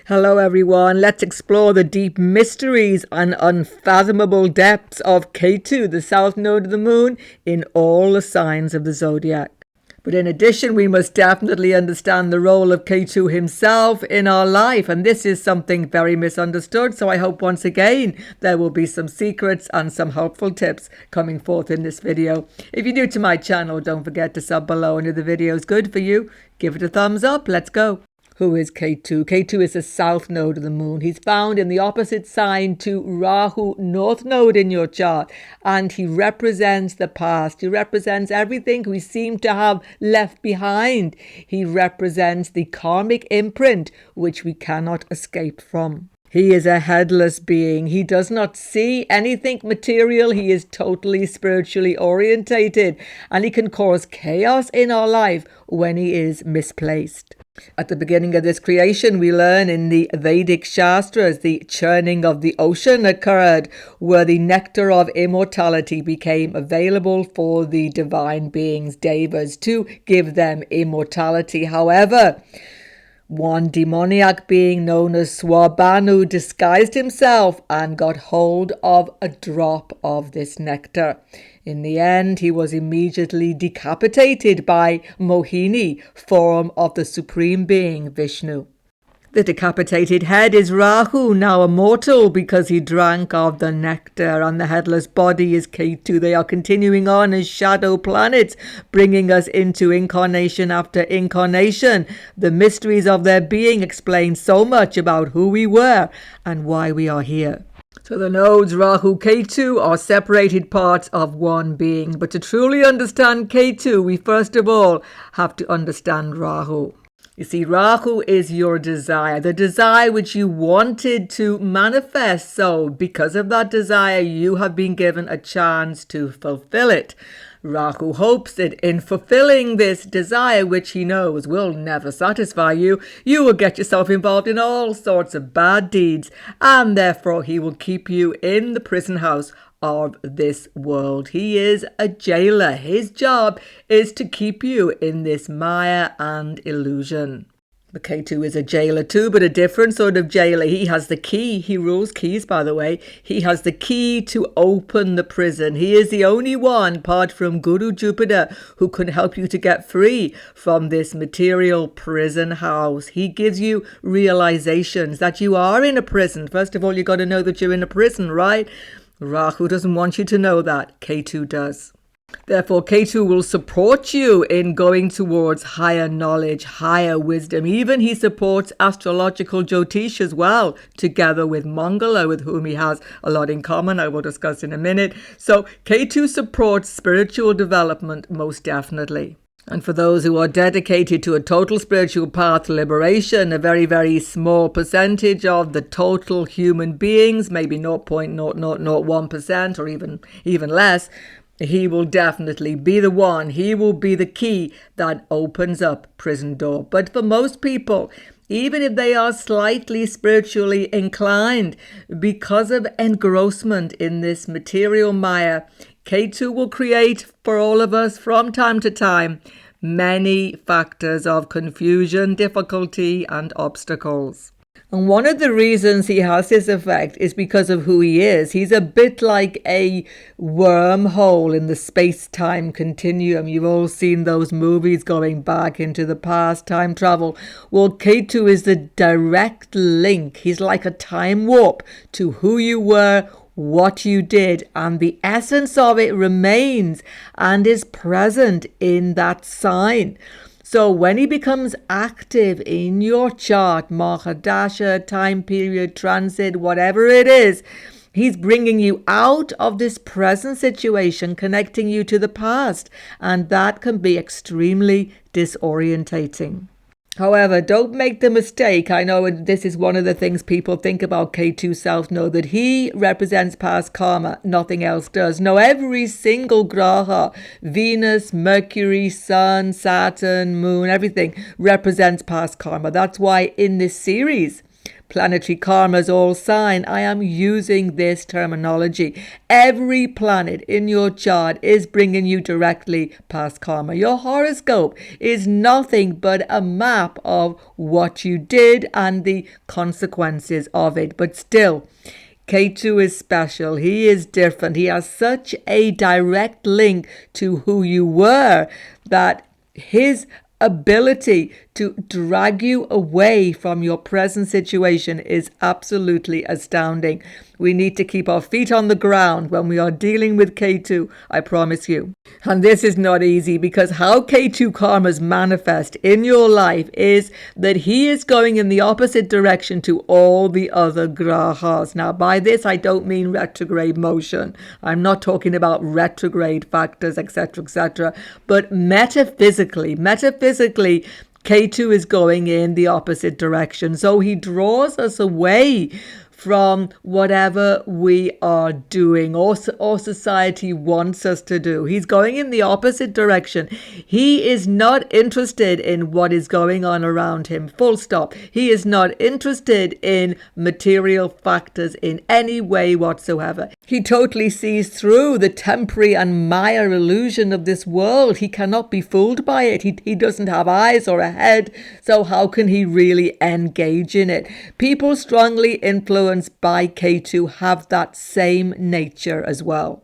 Hello everyone, let's explore the deep mysteries and unfathomable depths of Ketu, the south node of the moon, in all the signs of the zodiac. But in addition, we must definitely understand the role of Ketu himself in our life, and this is something very misunderstood, so I hope once again there will be some secrets and some helpful tips coming forth in this video. If you're new to my channel, don't forget to sub below, and if the video is good for you, give it a thumbs up. Let's go. Who is Ketu? Ketu is the south node of the moon. He's found in the opposite sign to Rahu, north node in your chart, and he represents the past. He represents everything we seem to have left behind. He represents the karmic imprint which we cannot escape from. He is a headless being. He does not see anything material. He is totally spiritually orientated, and he can cause chaos in our life when he is misplaced. At the beginning of this creation, we learn in the Vedic Shastras, the churning of the ocean occurred, where the nectar of immortality became available for the divine beings, devas, to give them immortality. However, one demoniac being known as Swabhanu disguised himself and got hold of a drop of this nectar. In the end, he was immediately decapitated by Mohini, form of the supreme being Vishnu. The decapitated head is Rahu, now immortal because he drank of the nectar, and the headless body is Ketu. They are continuing on as shadow planets, bringing us into incarnation after incarnation. The mysteries of their being explain so much about who we were and why we are here. So the nodes Rahu, Ketu are separated parts of one being. But to truly understand Ketu, we first of all have to understand Rahu. You see, Rahu is your desire, the desire which you wanted to manifest. So because of that desire, you have been given a chance to fulfill it. Rahu hopes that in fulfilling this desire, which he knows will never satisfy you, you will get yourself involved in all sorts of bad deeds, and therefore he will keep you in the prison house of this world. He is a jailer. His job is to keep you in this maya and illusion. The Ketu is a jailer too, but a different sort of jailer. He has the key. He rules keys, by the way. He has the key to open the prison. He is the only one, apart from Guru Jupiter, who can help you to get free from this material prison house. He gives you realizations that you are in a prison. First of all, you got to know that you're in a prison, right? Rahu doesn't want you to know that. Ketu does. Therefore, Ketu will support you in going towards higher knowledge, higher wisdom. Even he supports astrological Jyotish as well, together with Mangala, with whom he has a lot in common. I will discuss in a minute. So Ketu supports spiritual development most definitely. And for those who are dedicated to a total spiritual path liberation, a very, very small percentage of the total human beings, maybe 0.0001% or even less, he will definitely be the one. He will be the key that opens up prison door. But for most people, even if they are slightly spiritually inclined, because of engrossment in this material maya, Ketu will create for all of us from time to time many factors of confusion, difficulty, and obstacles. And one of the reasons he has this effect is because of who he is. He's a bit like a wormhole in the space-time continuum. You've all seen those movies going back into the past, time travel. Well, Ketu is the direct link. He's like a time warp to who you were, what you did, and the essence of it remains and is present in that sign. So when he becomes active in your chart, Mahadasha, time period, transit, whatever it is, he's bringing you out of this present situation, connecting you to the past, and that can be extremely disorientating. However, don't make the mistake. I know this is one of the things people think about Ketu South Node, that he represents past karma. Nothing else does. No, every single graha, Venus, Mercury, Sun, Saturn, Moon, everything represents past karma. That's why in this series, Planetary karmas all sign. I am using this terminology. Every planet in your chart is bringing you directly past karma. Your horoscope is nothing but a map of what you did and the consequences of it. But still, Ketu is special. He is different. He has such a direct link to who you were that his ability to drag you away from your present situation is absolutely astounding. We need to keep our feet on the ground when we are dealing with Ketu, I promise you. And this is not easy, because how Ketu karmas manifest in your life is that he is going in the opposite direction to all the other grahas. Now, by this, I don't mean retrograde motion. I'm not talking about retrograde factors, etc., but metaphysically, Ketu is going in the opposite direction. So he draws us away from whatever we are doing or society wants us to do. He's going in the opposite direction. He is not interested in what is going on around him, full stop. He is not interested in material factors in any way whatsoever. He totally sees through the temporary and Maya illusion of this world. He cannot be fooled by it. He doesn't have eyes or a head, so how can he really engage in it? People strongly influenced by Ketu have that same nature as well.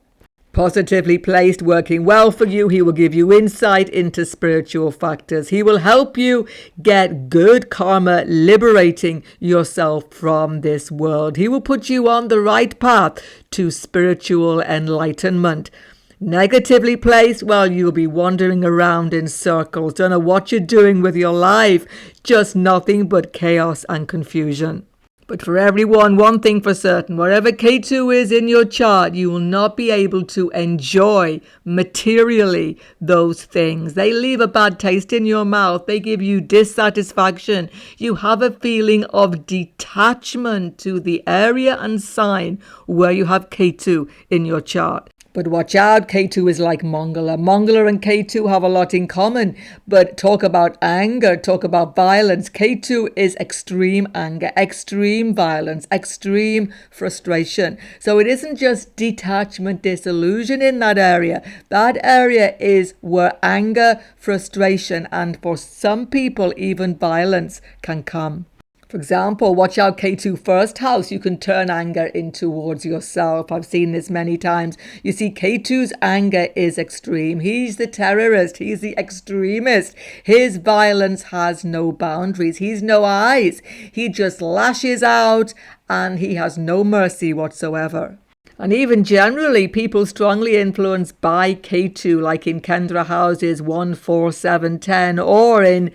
Positively placed, working well for you, he will give you insight into spiritual factors. He will help you get good karma, liberating yourself from this world. He will put you on the right path to spiritual enlightenment. Negatively placed, well, you'll be wandering around in circles. Don't know what you're doing with your life. Just nothing but chaos and confusion. But for everyone, one thing for certain, wherever Ketu is in your chart, you will not be able to enjoy materially those things. They leave a bad taste in your mouth. They give you dissatisfaction. You have a feeling of detachment to the area and sign where you have Ketu in your chart. But watch out, Ketu is like Mongala. Mongala and Ketu have a lot in common, but talk about anger, talk about violence. Ketu is extreme anger, extreme violence, extreme frustration. So it isn't just detachment, disillusion in that area. That area is where anger, frustration, and for some people, even violence can come. For example, watch out Ketu first house. You can turn anger in towards yourself. I've seen this many times. You see, Ketu's anger is extreme. He's the terrorist. He's the extremist. His violence has no boundaries. He's no eyes. He just lashes out and he has no mercy whatsoever. And even generally, people strongly influenced by Ketu, like in Kendra houses 1, 4, 7, 10, or in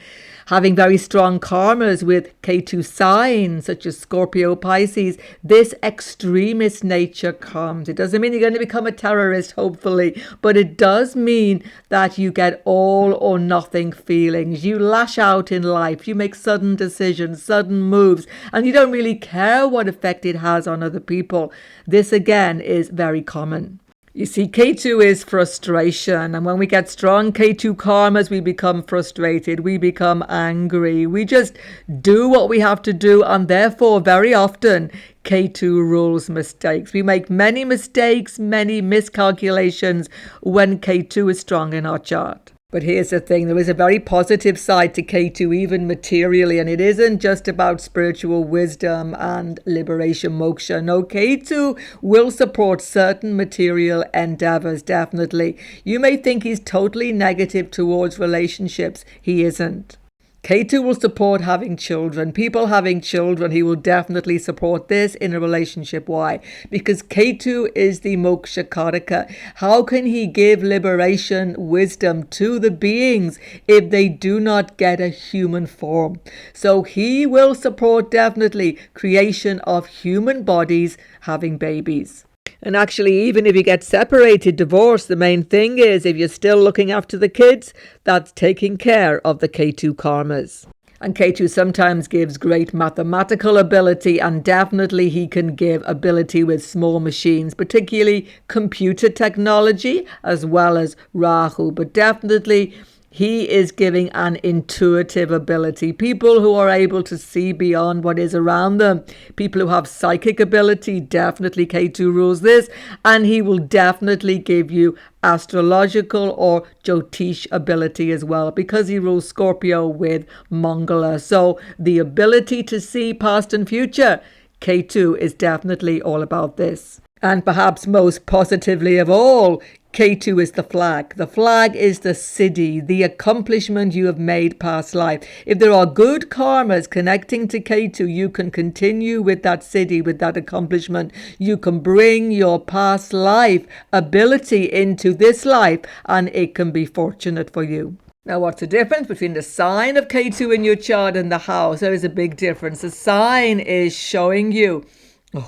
having very strong karmas with Ketu signs such as Scorpio, Pisces, this extremist nature comes. It doesn't mean you're going to become a terrorist, hopefully, but it does mean that you get all or nothing feelings. You lash out in life, you make sudden decisions, sudden moves, and you don't really care what effect it has on other people. This again is very common. You see, Ketu is frustration, and when we get strong Ketu karmas, we become frustrated, we become angry, we just do what we have to do, and therefore very often Ketu rules mistakes. We make many mistakes, many miscalculations when Ketu is strong in our chart. But here's the thing, there is a very positive side to Ketu, even materially, and it isn't just about spiritual wisdom and liberation, moksha. No, Ketu will support certain material endeavors, definitely. You may think he's totally negative towards relationships. He isn't. Ketu will support having children. People having children, he will definitely support this in a relationship. Why? Because Ketu is the moksha karaka. How can he give liberation, wisdom to the beings if they do not get a human form? So he will support definitely creation of human bodies having babies. And actually, even if you get separated, divorced, the main thing is if you're still looking after the kids, that's taking care of the Ketu karmas. And Ketu sometimes gives great mathematical ability, and definitely he can give ability with small machines, particularly computer technology as well as Rahu. But definitely He is giving an intuitive ability. People who are able to see beyond what is around them. People who have psychic ability, definitely Ketu rules this. And he will definitely give you astrological or Jyotish ability as well, because he rules Scorpio with Mangala. So the ability to see past and future, Ketu is definitely all about this. And perhaps most positively of all, Ketu is the flag. The flag is the siddhi, the accomplishment you have made past life. If there are good karmas connecting to Ketu, you can continue with that siddhi, with that accomplishment. You can bring your past life ability into this life, and it can be fortunate for you. Now, what's the difference between the sign of Ketu in your chart and the house? There is a big difference. The sign is showing you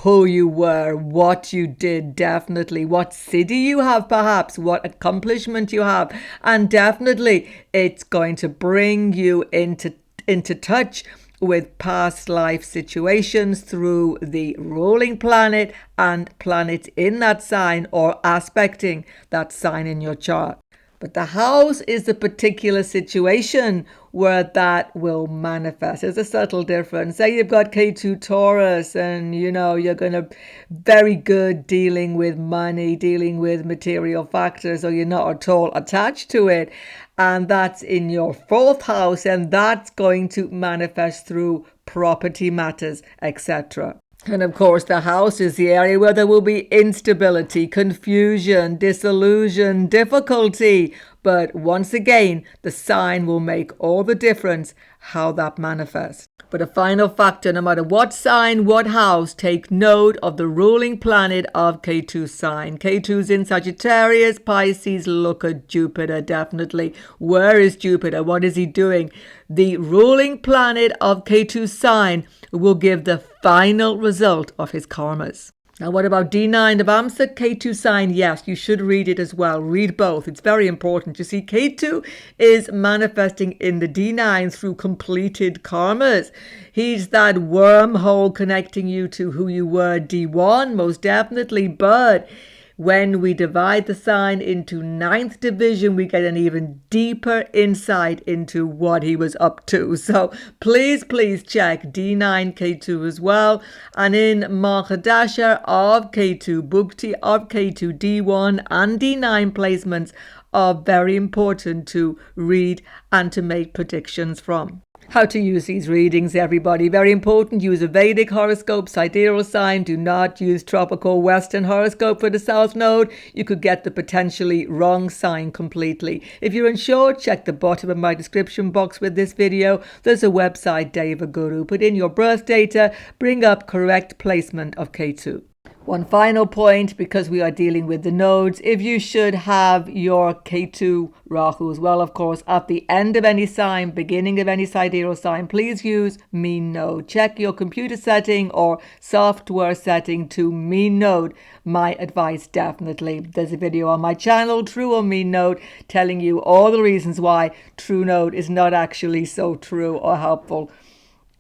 who you were, what you did, definitely, what siddhi you have, perhaps, what accomplishment you have, and definitely it's going to bring you into touch with past life situations through the ruling planet and planets in that sign or aspecting that sign in your chart. But the house is the particular situation where that will manifest. There's a subtle difference. Say you've got Ketu Taurus and, you're going to very good dealing with money, dealing with material factors, or you're not at all attached to it. And that's in your 4th house, and that's going to manifest through property matters, etc. And of course, the house is the area where there will be instability, confusion, disillusion, difficulty. But once again, the sign will make all the difference how that manifests. But a final factor, no matter what sign, what house, take note of the ruling planet of Ketu's sign. Ketu's in Sagittarius, Pisces. Look at Jupiter, definitely. Where is Jupiter? What is he doing? The ruling planet of Ketu's sign will give the final result of his karmas. Now, what about D9 of Amsat, Ketu sign? Yes, you should read it as well. Read both. It's very important. You see, Ketu is manifesting in the D9 through completed karmas. He's that wormhole connecting you to who you were D1, most definitely. But when we divide the sign into 9th division, we get an even deeper insight into what he was up to. So please check D9 Ketu as well. And in Mahadasha of Ketu, Bhukti of Ketu, D1 and D9 placements are very important to read and to make predictions from. How to use these readings, everybody. Very important. Use a Vedic horoscope, sidereal sign. Do not use tropical Western horoscope for the South Node. You could get the potentially wrong sign completely. If you're unsure, check the bottom of my description box with this video. There's a website, Deva Guru. Put in your birth data. Bring up correct placement of Ketu. One final point, because we are dealing with the nodes, if you should have your Ketu Rahu as well, of course, at the end of any sign, beginning of any sidereal sign, please use mean node. Check your computer setting or software setting to mean node. My advice, definitely. There's a video on my channel, True or Mean Node, telling you all the reasons why True Node is not actually so true or helpful.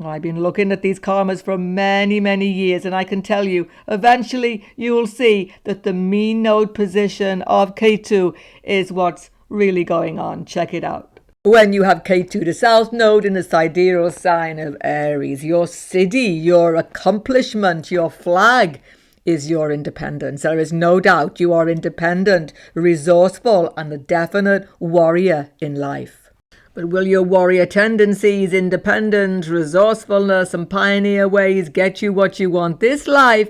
I've been looking at these karmas for many years, and I can tell you, eventually you will see that the mean node position of Ketu is what's really going on. Check it out. When you have Ketu, the South Node in the sidereal sign of Aries, your siddhi, your accomplishment, your flag is your independence. There is no doubt you are independent, resourceful, and a definite warrior in life. But will your warrior tendencies, independence, resourcefulness, and pioneer ways get you what you want this life?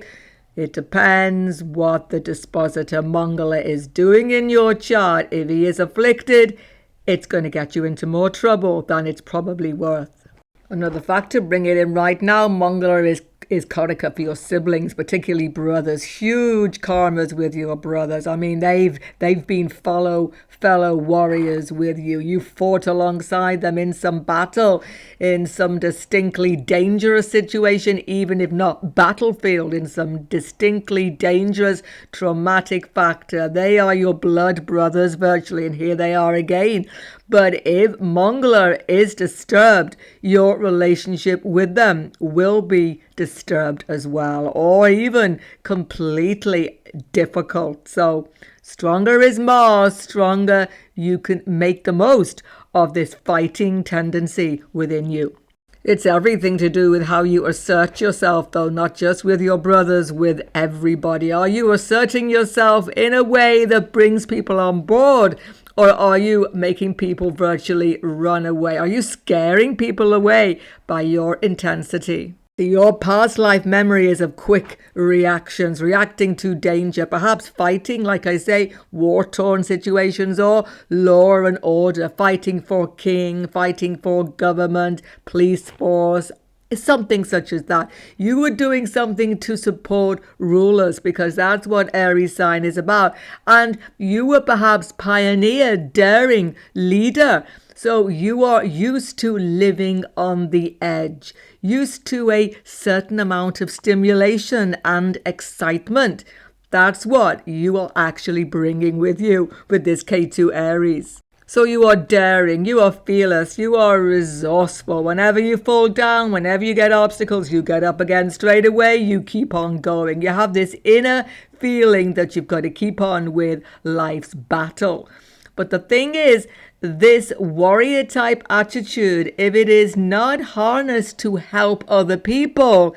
It depends what the Dispositor Mangala is doing in your chart. If he is afflicted, it's going to get you into more trouble than it's probably worth. Another factor, bring it in right now, Mangala is karaka for your siblings, particularly brothers. Huge karmas with your brothers. I mean, they've been fellow warriors with you. You fought alongside them in some battle, in some distinctly dangerous situation, even if not battlefield, in some distinctly dangerous traumatic factor. They are your blood brothers virtually, and here they are again. But if Mangala is disturbed, your relationship with them will be disturbed as well, or even completely difficult. So stronger is more, stronger you can make the most of this fighting tendency within you. It's everything to do with how you assert yourself, though, not just with your brothers, with everybody. Are you asserting yourself in a way that brings people on board? Or are you making people virtually run away? Are you scaring people away by your intensity? Your past life memory is of quick reactions, reacting to danger, perhaps fighting, like I say, war-torn situations, or law and order, fighting for king, fighting for government, police force, something such as that. You were doing something to support rulers, because that's what Aries sign is about. And you were perhaps pioneer, daring leader. So you are used to living on the edge, used to a certain amount of stimulation and excitement. That's what you are actually bringing with you with this Ketu Aries. So you are daring, you are fearless, you are resourceful. Whenever you fall down, whenever you get obstacles, you get up again straight away, you keep on going. You have this inner feeling that you've got to keep on with life's battle. But the thing is, this warrior type attitude, if it is not harnessed to help other people,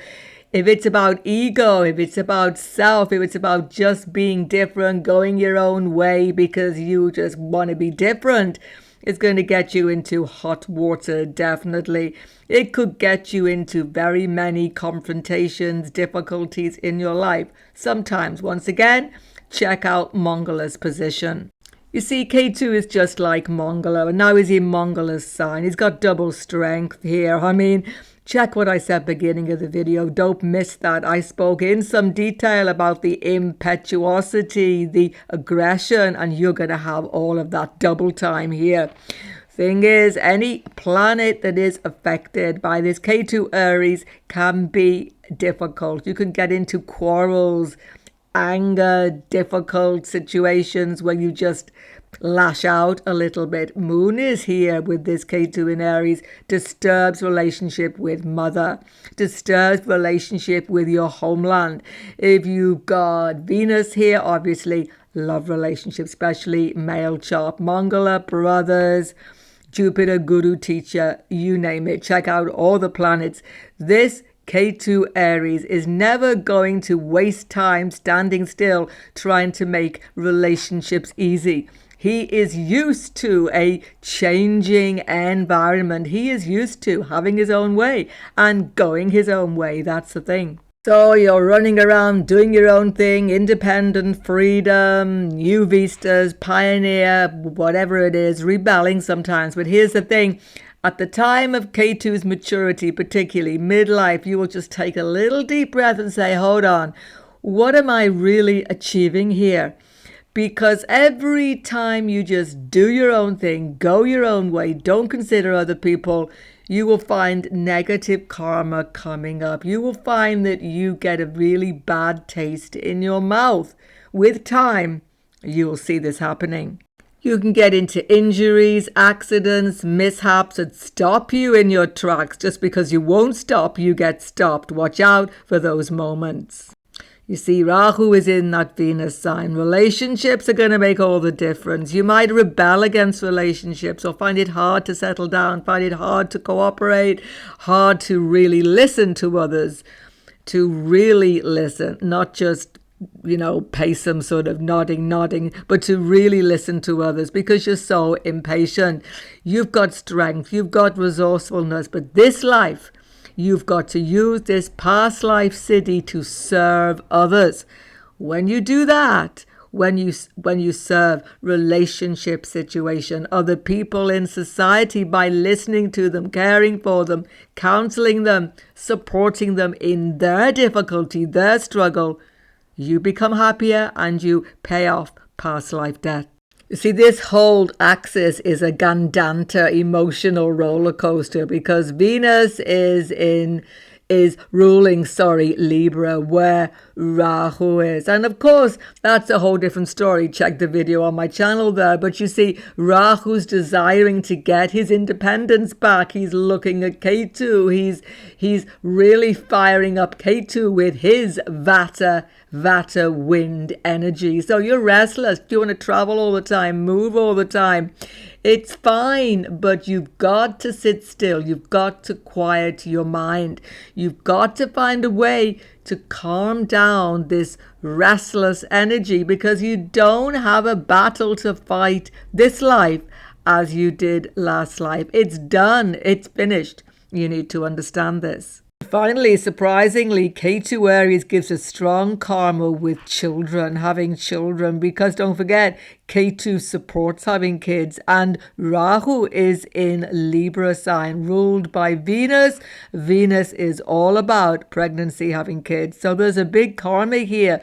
if it's about ego, if it's about self, if it's about just being different, going your own way because you just want to be different, it's going to get you into hot water, definitely. It could get you into very many confrontations, difficulties in your life. Sometimes, once again, check out Mongola's position. You see, Ketu is just like Mongola, and now he's in Mongola's sign. He's got double strength here. I mean, check what I said beginning of the video. Don't miss that. I spoke in some detail about the impetuosity, the aggression, and you're going to have all of that double time here. Thing is, any planet that is affected by this Ketu Aries can be difficult. You can get into quarrels, anger, difficult situations where you just lash out a little bit. Moon is here with this Ketu in Aries, disturbs relationship with mother, disturbs relationship with your homeland. If you've got Venus here, obviously love relationships, especially male chart, Mongola, brothers, Jupiter, guru, teacher, you name it. Check out all the planets. This Ketu Aries is never going to waste time standing still trying to make relationships easy. He is used to a changing environment. He is used to having his own way and going his own way. That's the thing. So you're running around doing your own thing, independent, freedom, new vistas, pioneer, whatever it is, rebelling sometimes. But here's the thing. At the time of Ketu's maturity, particularly midlife, you will just take a little deep breath and say, hold on, what am I really achieving here? Because every time you just do your own thing, go your own way, don't consider other people, you will find negative karma coming up. You will find that you get a really bad taste in your mouth. With time, you will see this happening. You can get into injuries, accidents, mishaps that stop you in your tracks. Just because you won't stop, you get stopped. Watch out for those moments. You see, Rahu is in that Venus sign. Relationships are going to make all the difference. You might rebel against relationships or find it hard to settle down, find it hard to cooperate, hard to really listen to others, to really listen, not just pay some sort of nodding, but to really listen to others because you're so impatient. You've got strength, you've got resourcefulness, but this life, you've got to use this past life siddhi to serve others. When you do that, when you serve relationship situation, other people in society by listening to them, caring for them, counseling them, supporting them in their difficulty, their struggle, you become happier and you pay off past life debt. You see, this whole axis is a Gandanta emotional roller coaster because Venus is ruling Libra, where Rahu is. And of course, that's a whole different story. Check the video on my channel there. But you see, Rahu's desiring to get his independence back. He's looking at Ketu. He's really firing up Ketu with his Vata wind energy. So you're restless. You want to travel all the time, move all the time. It's fine, but you've got to sit still. You've got to quiet your mind. You've got to find a way to calm down this restless energy, because you don't have a battle to fight this life as you did last life. It's done. It's finished. You need to understand this. Finally, surprisingly, Ketu Aries gives a strong karma with children, having children, because don't forget, Ketu supports having kids, and Rahu is in Libra sign, ruled by Venus. Venus is all about pregnancy, having kids. So there's a big karma here.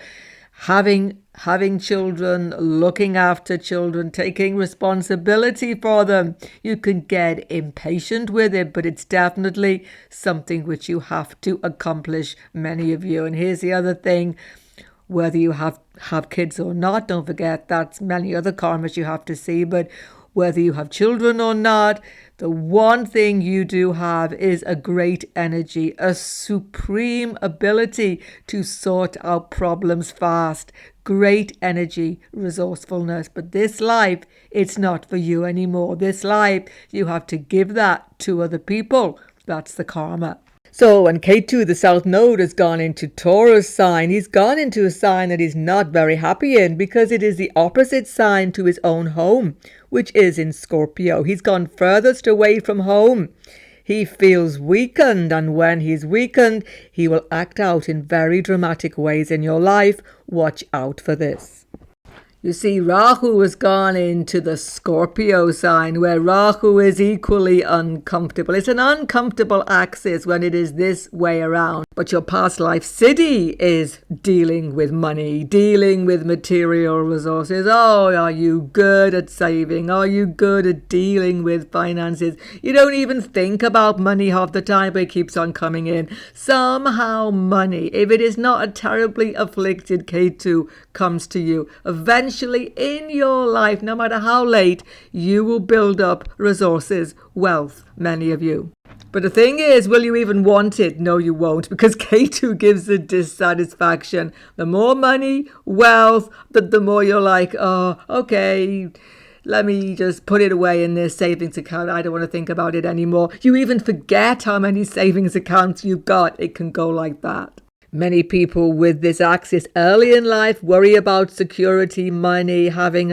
Having children, looking after children, taking responsibility for them. You can get impatient with it, but it's definitely something which you have to accomplish, many of you. And here's the other thing, whether you have kids or not, don't forget that's many other karmas you have to see, but whether you have children or not, the one thing you do have is a great energy, a supreme ability to sort out problems fast. Great energy, resourcefulness. But this life, it's not for you anymore. This life, you have to give that to other people. That's the karma. So when Ketu, the South Node, has gone into Taurus sign, he's gone into a sign that he's not very happy in, because it is the opposite sign to his own home, which is in Scorpio. He's gone furthest away from home. He feels weakened, and when he's weakened, he will act out in very dramatic ways in your life. Watch out for this. You see, Rahu has gone into the Scorpio sign, where Rahu is equally uncomfortable. It's an uncomfortable axis when it is this way around. But your past life siddhi is dealing with money, dealing with material resources. Oh, are you good at saving? Are you good at dealing with finances? You don't even think about money half the time, but it keeps on coming in. Somehow money, if it is not a terribly afflicted Ketu, comes to you. Eventually in your life, no matter how late, you will build up resources, wealth, many of you. But the thing is, will you even want it? No, you won't, because Ketu gives the dissatisfaction. The more money, wealth, the more you're like, oh, okay, let me just put it away in this savings account. I don't want to think about it anymore. You even forget how many savings accounts you've got. It can go like that. Many people with this axis early in life worry about security, money, having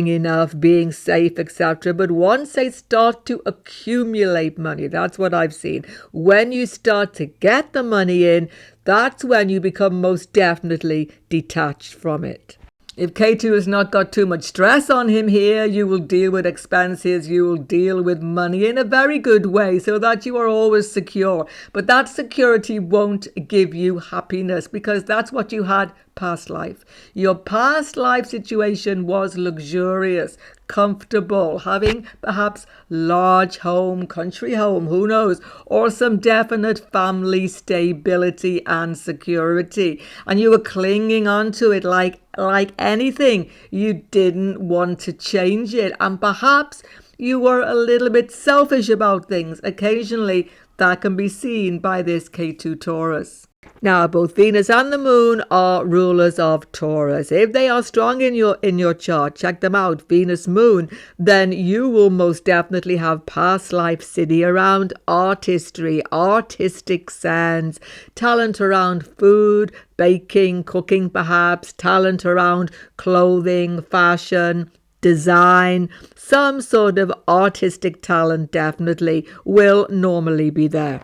enough, being safe, etc. But once they start to accumulate money, that's what I've seen. When you start to get the money in, that's when you become most definitely detached from it. If Ketu has not got too much stress on him here, you will deal with expenses, you will deal with money in a very good way so that you are always secure. But that security won't give you happiness, because that's what you had past life. Your past life situation was luxurious, comfortable, having perhaps large home, country home, who knows, or some definite family stability and security. And you were clinging on to it like anything. You didn't want to change it. And perhaps you were a little bit selfish about things. Occasionally, that can be seen by this Ketu Taurus. Now, both Venus and the Moon are rulers of Taurus. If they are strong in your chart, check them out, Venus, Moon, then you will most definitely have past life siddhi around artistry, artistic sense, talent around food, baking, cooking perhaps, talent around clothing, fashion, design. Some sort of artistic talent definitely will normally be there.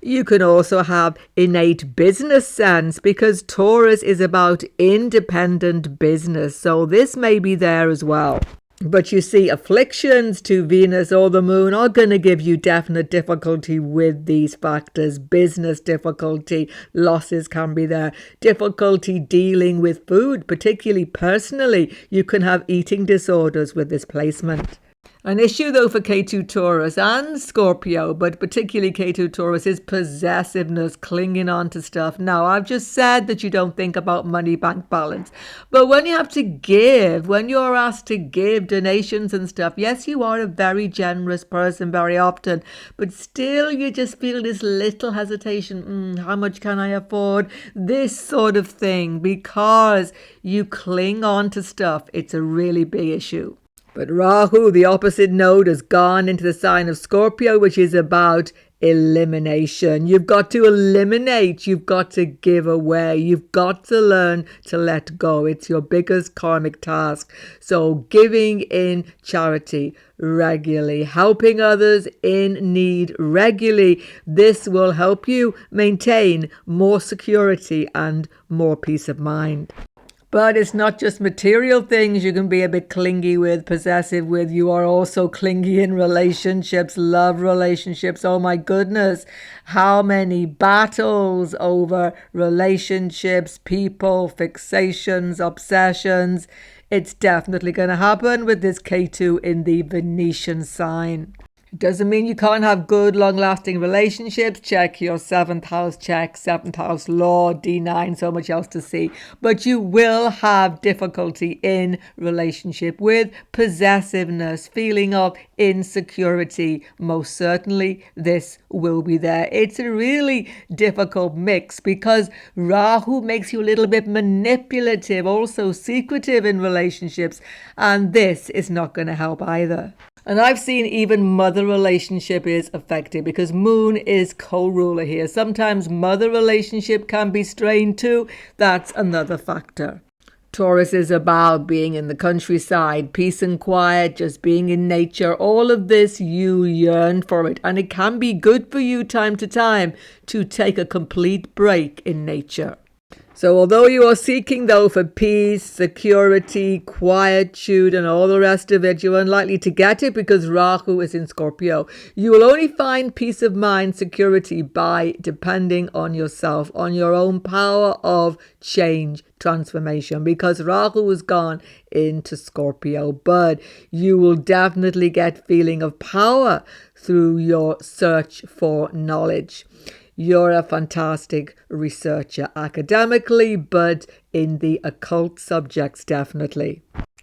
You can also have innate business sense, because Taurus is about independent business. So this may be there as well. But you see, afflictions to Venus or the Moon are going to give you definite difficulty with these factors. Business difficulty, losses can be there. Difficulty dealing with food, particularly personally. You can have eating disorders with this placement. An issue, though, for Ketu Taurus and Scorpio, but particularly Ketu Taurus, is possessiveness, clinging on to stuff. Now, I've just said that you don't think about money, bank balance. But when you have to give, when you're asked to give donations and stuff, yes, you are a very generous person very often, but still you just feel this little hesitation. How much can I afford? This sort of thing, because you cling on to stuff. It's a really big issue. But Rahu, the opposite node, has gone into the sign of Scorpio, which is about elimination. You've got to eliminate. You've got to give away. You've got to learn to let go. It's your biggest karmic task. So giving in charity regularly, helping others in need regularly, this will help you maintain more security and more peace of mind. But it's not just material things you can be a bit clingy with, possessive with. You are also clingy in relationships, love relationships. Oh my goodness, how many battles over relationships, people, fixations, obsessions. It's definitely going to happen with this Ketu in the Venetian sign. It doesn't mean you can't have good, long-lasting relationships. Check your 7th house, check 7th house law, D9, so much else to see. But you will have difficulty in relationship with possessiveness, feeling of insecurity. Most certainly, this will be there. It's a really difficult mix because Rahu makes you a little bit manipulative, also secretive in relationships. And this is not going to help either. And I've seen even mother relationship is affected because Moon is co-ruler here. Sometimes mother relationship can be strained too. That's another factor. Taurus is about being in the countryside, peace and quiet, just being in nature. All of this, you yearn for it. And it can be good for you time to time to take a complete break in nature. So although you are seeking, though, for peace, security, quietude, and all the rest of it, you're unlikely to get it because Rahu is in Scorpio. You will only find peace of mind, security by depending on yourself, on your own power of change, transformation, because Rahu has gone into Scorpio. But you will definitely get feeling of power through your search for knowledge. You're a fantastic researcher academically, but in the occult subjects, definitely.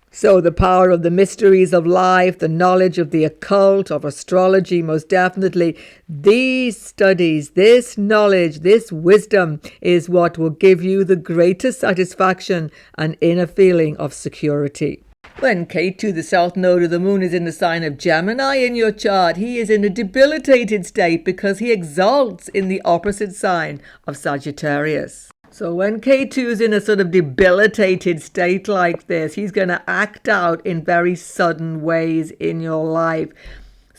So the power of the mysteries of life, the knowledge of the occult, of astrology, most definitely. These studies, this knowledge, this wisdom is what will give you the greatest satisfaction and inner feeling of security. When Ketu, the South Node of the Moon, is in the sign of Gemini in your chart, he is in a debilitated state because he exalts in the opposite sign of Sagittarius. So when Ketu is in a sort of debilitated state like this, he's going to act out in very sudden ways in your life.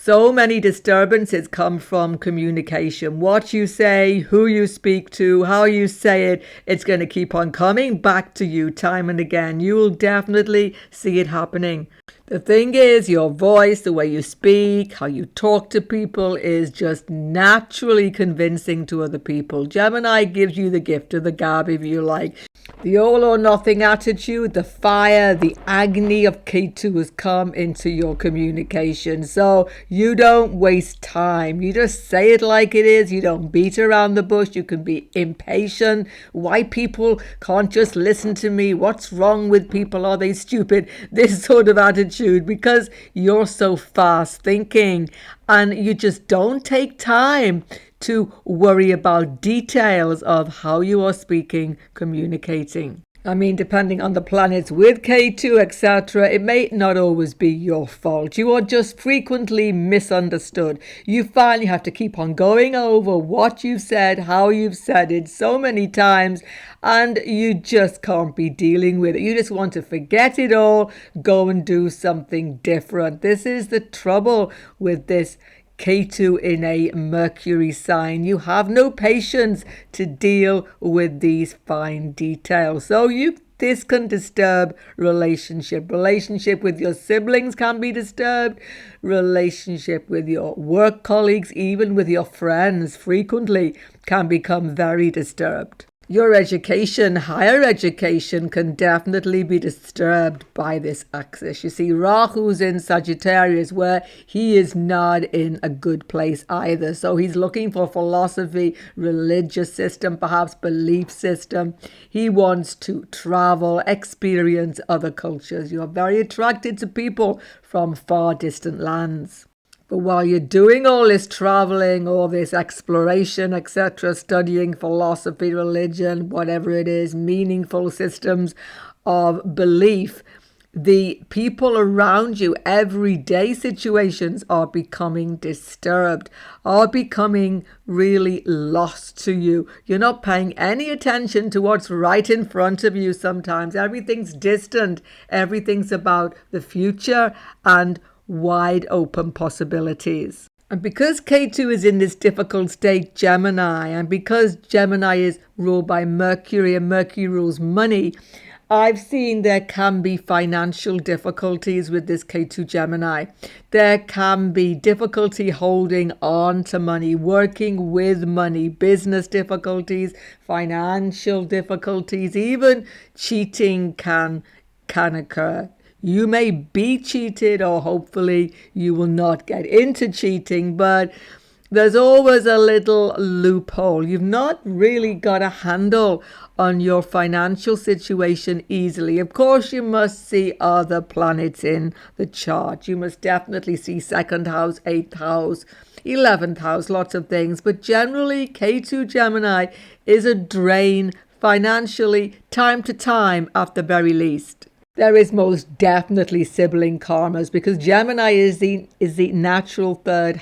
So many disturbances come from communication. What you say, who you speak to, how you say it, it's going to keep on coming back to you time and again. You will definitely see it happening. The thing is, your voice, the way you speak, how you talk to people is just naturally convincing to other people. Gemini gives you the gift of the gab, if you like. The all or nothing attitude, the fire, the agony of Ketu has come into your communication. So you don't waste time. You just say it like it is. You don't beat around the bush. You can be impatient. Why people can't just listen to me? What's wrong with people? Are they stupid? This sort of attitude, because you're so fast thinking and you just don't take time to worry about details of how you are speaking, communicating. I mean, depending on the planets with Ketu, etc., it may not always be your fault. You are just frequently misunderstood. You finally have to keep on going over what you've said, how you've said it so many times, and you just can't be dealing with it. You just want to forget it all, go and do something different. This is the trouble with this Ketu in a Mercury sign. You have no patience to deal with these fine details. So this can disturb relationship. Relationship with your siblings can be disturbed. Relationship with your work colleagues, even with your friends, frequently can become very disturbed. Your education, higher education, can definitely be disturbed by this axis. You see, Rahu's in Sagittarius, where he is not in a good place either. So he's looking for philosophy, religious system, perhaps belief system. He wants to travel, experience other cultures. You're very attracted to people from far distant lands. But while you're doing all this traveling, all this exploration, etc., studying philosophy, religion, whatever it is, meaningful systems of belief, The people around you, everyday situations are becoming disturbed, are becoming really lost to you. You're not paying any attention to what's right in front of you sometimes. Everything's distant. Everything's about the future and wide open possibilities. And because Ketu is in this difficult state, Gemini, and because Gemini is ruled by Mercury and Mercury rules money, I've seen there can be financial difficulties with this Ketu Gemini. There can be difficulty holding on to money, working with money, business difficulties, financial difficulties, even cheating can occur. You may be cheated, or hopefully you will not get into cheating, but there's always a little loophole. You've not really got a handle on your financial situation easily. Of course, you must see other planets in the chart. You must definitely see 2nd house, 8th house, 11th house, lots of things. But generally, Ketu Gemini is a drain financially, time to time at the very least. There is most definitely sibling karmas, because Gemini is the natural 3rd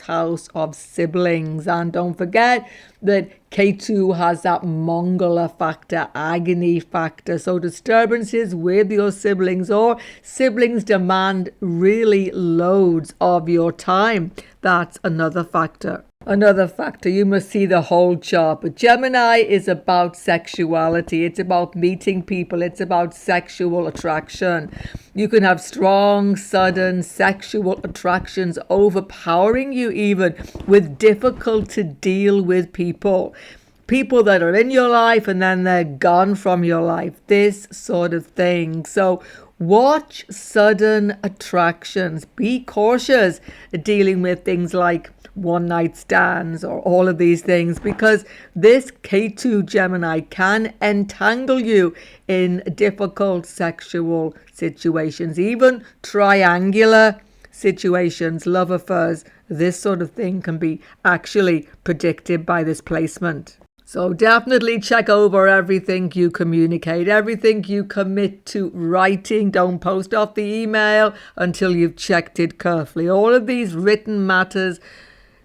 house of siblings. And don't forget that Ketu has that Mongala factor, agony factor. So disturbances with your siblings, or siblings demand really loads of your time. That's another factor. You must see the whole chart. But Gemini is about sexuality. It's about meeting people. It's about sexual attraction. You can have strong, sudden sexual attractions overpowering you, even with difficult to deal with people. People that are in your life and then they're gone from your life. This sort of thing. So watch sudden attractions. Be cautious dealing with things like one-night stands or all of these things, because this Ketu Gemini can entangle you in difficult sexual situations, even triangular situations, love affairs. This sort of thing can be actually predicted by this placement. So definitely check over everything you communicate, everything you commit to writing. Don't post off the email until you've checked it carefully. All of these written matters,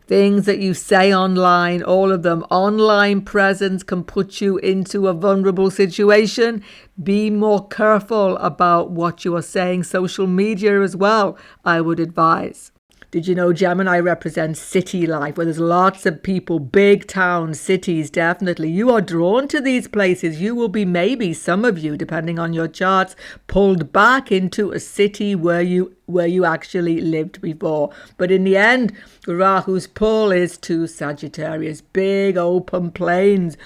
things that you say online, all of them, online presence can put you into a vulnerable situation. Be more careful about what you are saying. Social media as well, I would advise. Did you know Gemini represents city life, where there's lots of people, big towns, cities, definitely. You are drawn to these places. You will be, maybe some of you, depending on your charts, pulled back into a city where you actually lived before. But in the end, Rahu's pull is to Sagittarius, big open plains,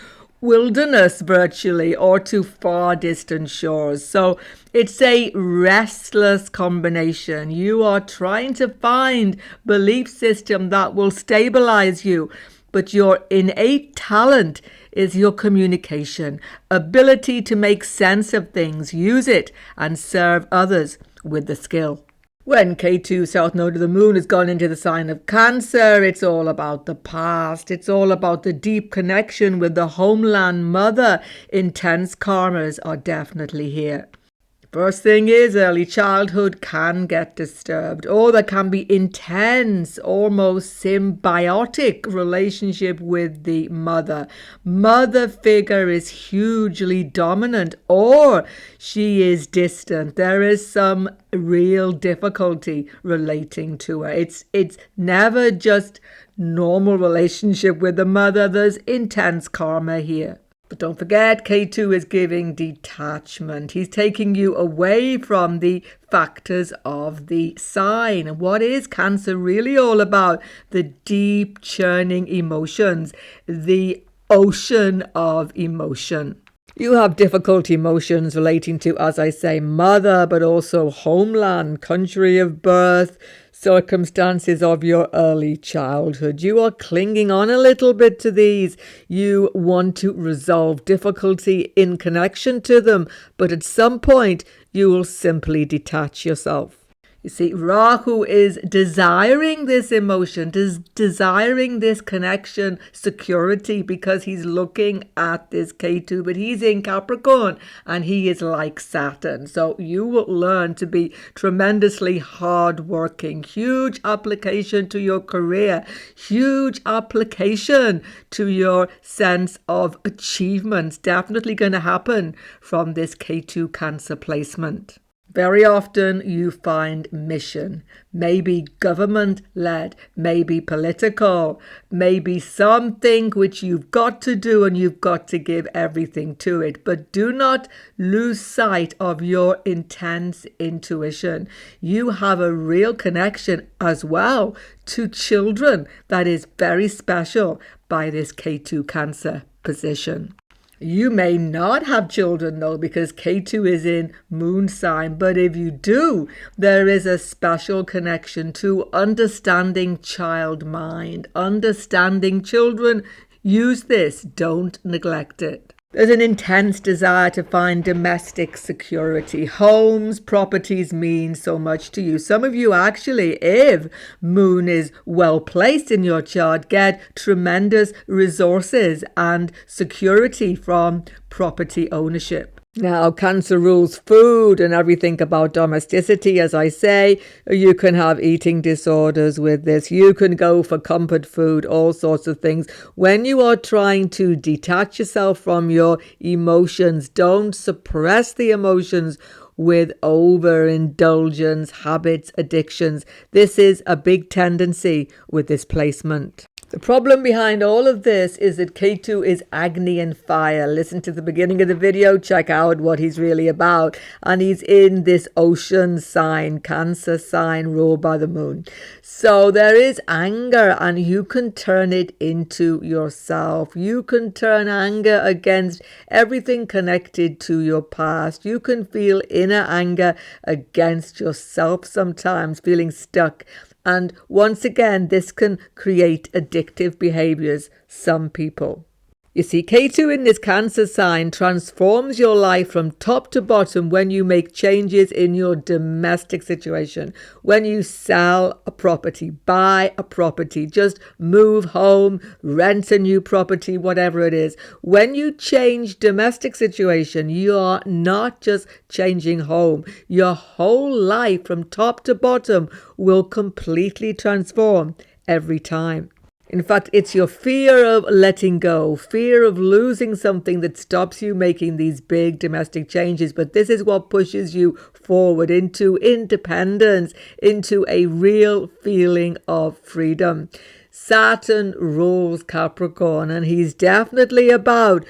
wilderness virtually, or to far distant shores. So it's a restless combination. You are trying to find belief system that will stabilize you, but your innate talent is your communication, ability to make sense of things, use it and serve others with the skill. When Ketu South Node of the Moon has gone into the sign of Cancer, it's all about the past. It's all about the deep connection with the homeland mother. Intense karmas are definitely here. First thing is, early childhood can get disturbed, or there can be intense, almost symbiotic relationship with the mother. Mother figure is hugely dominant, or she is distant. There is some real difficulty relating to her. It's never just normal relationship with the mother. There's intense karma here. But don't forget, Ketu is giving detachment. He's taking you away from the factors of the sign. And what is Cancer really all about? The deep churning emotions, the ocean of emotion. You have difficult emotions relating to, as I say, mother, but also homeland, country of birth, circumstances of your early childhood. You are clinging on a little bit to these. You want to resolve difficulty in connection to them, but at some point you will simply detach yourself. You see, Rahu is desiring this emotion, desiring this connection, security, because he's looking at this Ketu, but he's in Capricorn and he is like Saturn. So you will learn to be tremendously hardworking, huge application to your career, huge application to your sense of achievements. Definitely going to happen from this Ketu Cancer placement. Very often you find mission, maybe government-led, maybe political, maybe something which you've got to do and you've got to give everything to it. But do not lose sight of your intense intuition. You have a real connection as well to children that is very special by this Ketu Cancer position. You may not have children though, because Ketu is in moon sign, but if you do, there is a special connection to understanding child mind, understanding children. Use this, don't neglect it. There's an intense desire to find domestic security. Homes, properties mean so much to you. Some of you actually, if moon is well placed in your chart, get tremendous resources and security from property ownership. Now, Cancer rules food and everything about domesticity. As I say, you can have eating disorders with this. You can go for comfort food, all sorts of things. When you are trying to detach yourself from your emotions, don't suppress the emotions with overindulgence, habits, addictions. This is a big tendency with this placement. The problem behind all of this is that Ketu is Agni and fire. Listen to the beginning of the video, check out what he's really about. And he's in this ocean sign, Cancer sign, ruled by the moon. So there is anger and you can turn it into yourself. You can turn anger against everything connected to your past. You can feel inner anger against yourself sometimes, feeling stuck. And once again, this can create addictive behaviors, some people. You see, Ketu in this Cancer sign transforms your life from top to bottom when you make changes in your domestic situation. When you sell a property, buy a property, just move home, rent a new property, whatever it is. When you change domestic situation, you are not just changing home. Your whole life from top to bottom will completely transform every time. In fact, it's your fear of letting go, fear of losing something that stops you making these big domestic changes. But this is what pushes you forward into independence, into a real feeling of freedom. Saturn rules Capricorn, and he's definitely about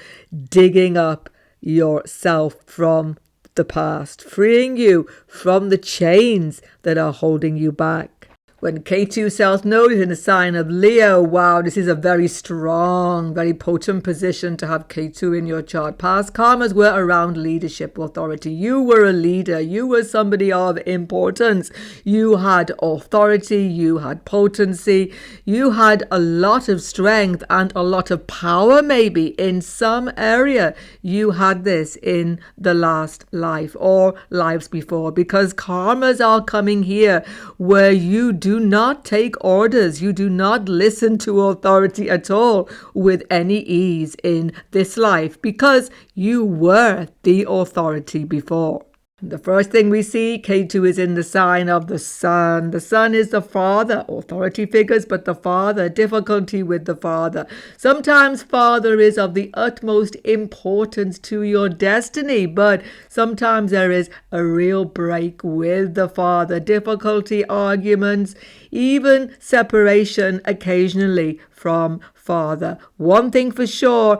digging up yourself from the past, freeing you from the chains that are holding you back. When Ketu South Node is in the sign of Leo, wow, this is a very strong, very potent position to have Ketu in your chart. Past karmas were around leadership, authority. You were a leader. You were somebody of importance. You had authority. You had potency. You had a lot of strength and a lot of power maybe in some area. You had this in the last life or lives before, because karmas are coming here where you do not take orders. You do not listen to authority at all with any ease in this life, because you were the authority before. The first thing we see, Ketu is in the sign of the sun. The sun is the father, authority figures, but the father, difficulty with the father. Sometimes father is of the utmost importance to your destiny, but sometimes there is a real break with the father, difficulty, arguments, even separation occasionally from father. One thing for sure,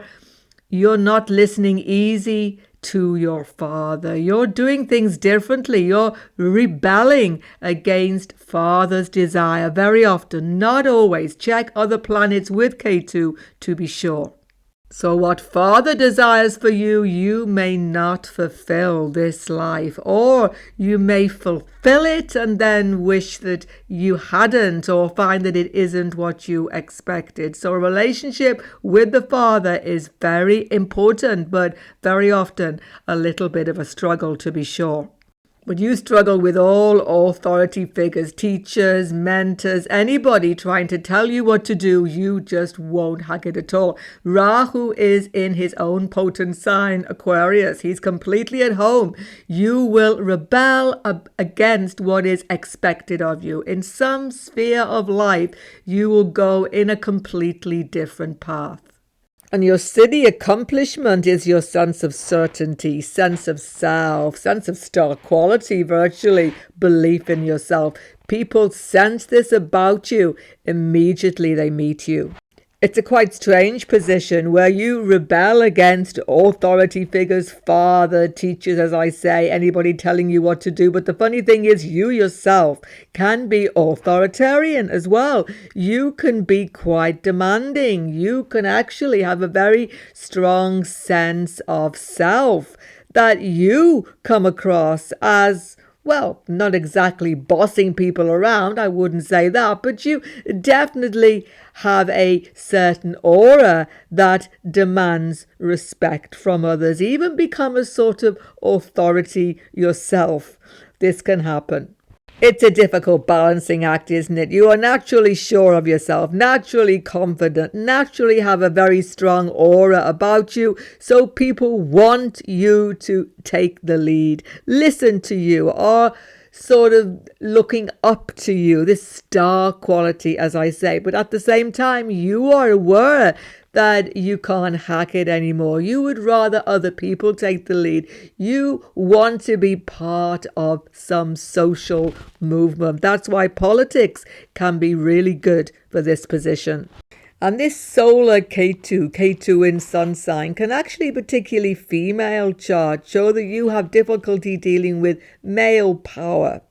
you're not listening easy to your father. You're doing things differently. You're rebelling against father's desire very often, not always. Check other planets with Ketu to be sure. So what father desires for you, you may not fulfill this life, or you may fulfill it and then wish that you hadn't, or find that it isn't what you expected. So a relationship with the father is very important, but very often a little bit of a struggle, to be sure. But you struggle with all authority figures, teachers, mentors, anybody trying to tell you what to do. You just won't hack it at all. Rahu is in his own potent sign, Aquarius. He's completely at home. You will rebel against what is expected of you. In some sphere of life, you will go in a completely different path. And your siddhi accomplishment is your sense of certainty, sense of self, sense of star quality, virtually belief in yourself. People sense this about you. Immediately they meet you. It's a quite strange position where you rebel against authority figures, father, teachers, as I say, anybody telling you what to do. But the funny thing is you yourself can be authoritarian as well. You can be quite demanding. You can actually have a very strong sense of self that you come across as, well, not exactly bossing people around, I wouldn't say that, but you definitely have a certain aura that demands respect from others, even become a sort of authority yourself. This can happen. It's a difficult balancing act, isn't it? You are naturally sure of yourself, naturally confident, naturally have a very strong aura about you. So people want you to take the lead, listen to you, or sort of looking up to you, this star quality, as I say. But at the same time, you are aware that you can't hack it anymore. You would rather other people take the lead. You want to be part of some social movement. That's why politics can be really good for this position. And this solar Ketu in sun sign, can actually, particularly female chart, show that you have difficulty dealing with male power.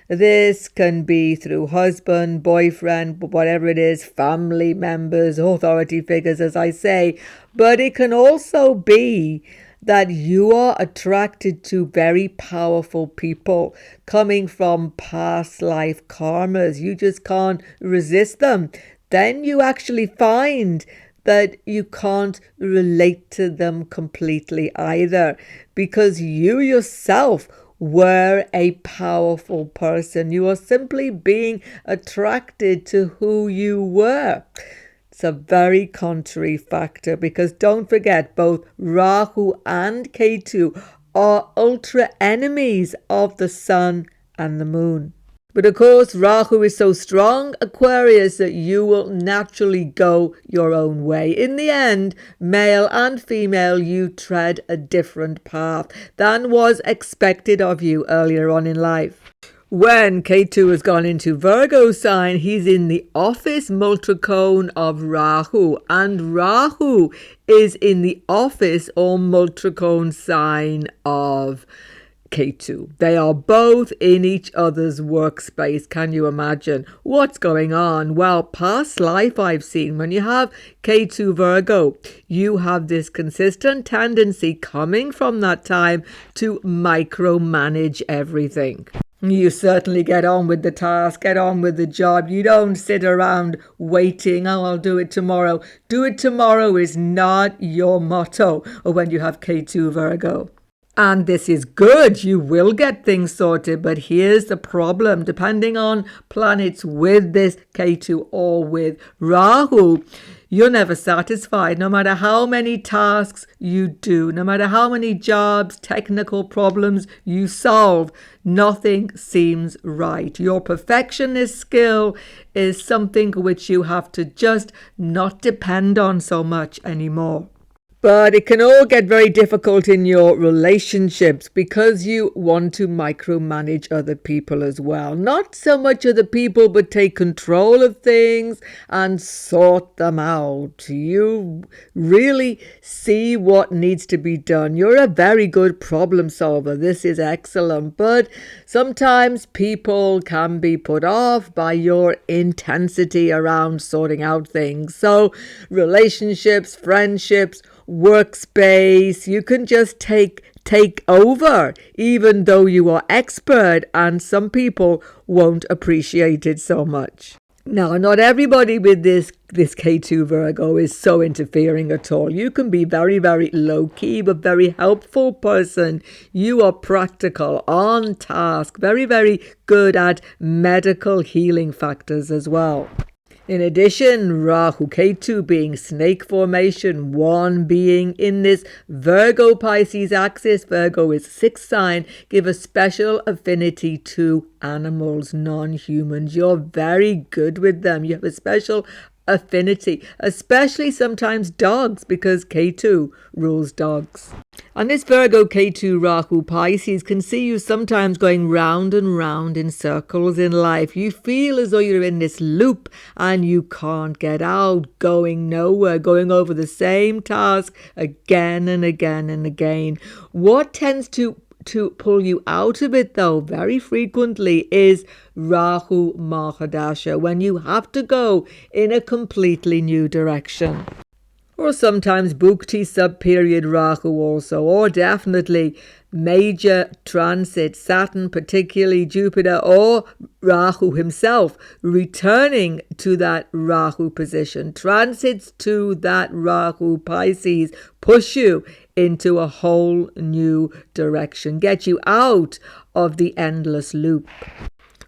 This can be through husband, boyfriend, whatever it is, family members, authority figures, as I say. But it can also be that you are attracted to very powerful people coming from past life karmas. You just can't resist them. Then you actually find that you can't relate to them completely either, because you yourself were a powerful person. You are simply being attracted to who you were. It's a very contrary factor, because don't forget, both Rahu and Ketu are ultra enemies of the sun and the moon. But of course, Rahu is so strong, Aquarius, that you will naturally go your own way. In the end, male and female, you tread a different path than was expected of you earlier on in life. When Ketu has gone into Virgo sign, he's in the office multricone of Rahu, and Rahu is in the office or multricone sign of Ketu. They are both in each other's workspace. Can you imagine what's going on? Well, past life I've seen, when you have Ketu Virgo, you have this consistent tendency coming from that time to micromanage everything. You certainly get on with the task, get on with the job. You don't sit around waiting, oh, I'll do it tomorrow. Do it tomorrow is not your motto when you have Ketu Virgo. And this is good. You will get things sorted. But here's the problem. Depending on planets with this Ketu or with Rahu, you're never satisfied. No matter how many tasks you do, no matter how many jobs, technical problems you solve, nothing seems right. Your perfectionist skill is something which you have to just not depend on so much anymore. But it can all get very difficult in your relationships because you want to micromanage other people as well. Not so much other people, but take control of things and sort them out. You really see what needs to be done. You're a very good problem solver. This is excellent. But sometimes people can be put off by your intensity around sorting out things. So relationships, friendships, workspace, you can just take over, even though you are expert, and some people won't appreciate it so much. Now, not everybody with this Ketu Virgo is so interfering at all. You can be very, very low-key, but very helpful person. You are practical, on task, very, very good at medical healing factors as well. In addition, Rahu Ketu being snake formation, one being in this Virgo Pisces axis. Virgo is 6th sign, give a special affinity to animals, non-humans. You're very good with them. You have a special affinity, especially sometimes dogs, because Ketu rules dogs. And this Virgo Ketu Rahu Pisces can see you sometimes going round and round in circles in life. You feel as though you're in this loop and you can't get out, going nowhere, going over the same task again and again and again. What tends to pull you out of it, though, very frequently is Rahu Mahadasha, when you have to go in a completely new direction. Or sometimes Bhukti sub-period Rahu also, or definitely major transit, Saturn, particularly Jupiter, or Rahu himself, returning to that Rahu position. Transits to that Rahu Pisces push you into a whole new direction, get you out of the endless loop.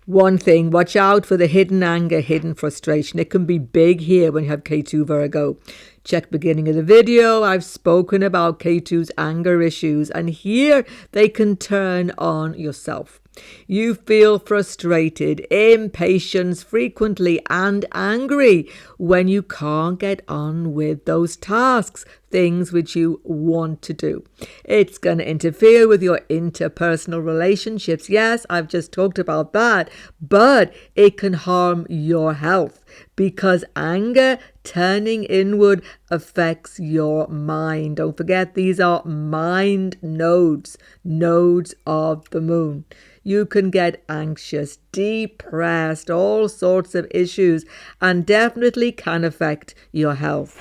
One thing, watch out for the hidden anger, hidden frustration. It can be big here when you have Ketu Virgo. Check beginning of the video. I've spoken about Ketu's anger issues, and here they can turn on yourself. You feel frustrated, impatient frequently, and angry when you can't get on with those tasks, things which you want to do. It's going to interfere with your interpersonal relationships. Yes, I've just talked about that, but it can harm your health because anger turning inward affects your mind. Don't forget, these are mind nodes, nodes of the moon. You can get anxious, depressed, all sorts of issues, and definitely can affect your health.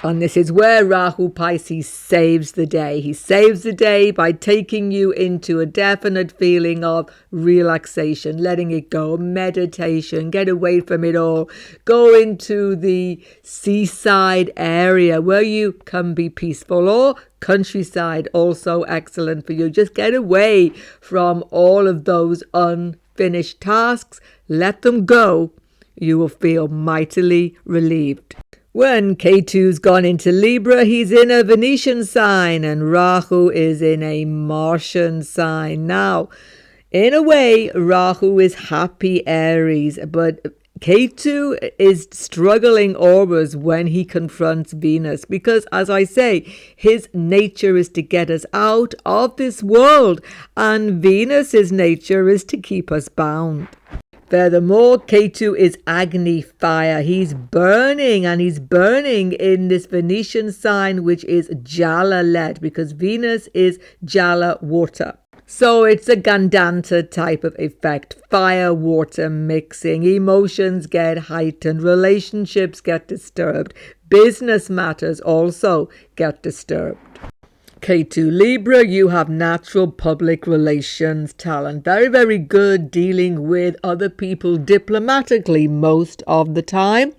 And this is where Rahu Pisces saves the day. He saves the day by taking you into a definite feeling of relaxation, letting it go, meditation, get away from it all. Go into the seaside area where you can be peaceful, or countryside, also excellent for you. Just get away from all of those unfinished tasks. Let them go. You will feel mightily relieved. When Ketu's gone into Libra, he's in a Venetian sign and Rahu is in a Martian sign. Now, in a way, Rahu is happy Aries, but Ketu is struggling always when he confronts Venus because, as I say, his nature is to get us out of this world and Venus's nature is to keep us bound. Furthermore, Ketu is Agni fire. He's burning, and he's burning in this Venetian sign, which is Jala-led, because Venus is Jala water. So it's a Gandanta type of effect. Fire, water mixing. Emotions get heightened. Relationships get disturbed. Business matters also get disturbed. Ketu Libra, you have natural public relations talent. Very, very good dealing with other people diplomatically most of the time.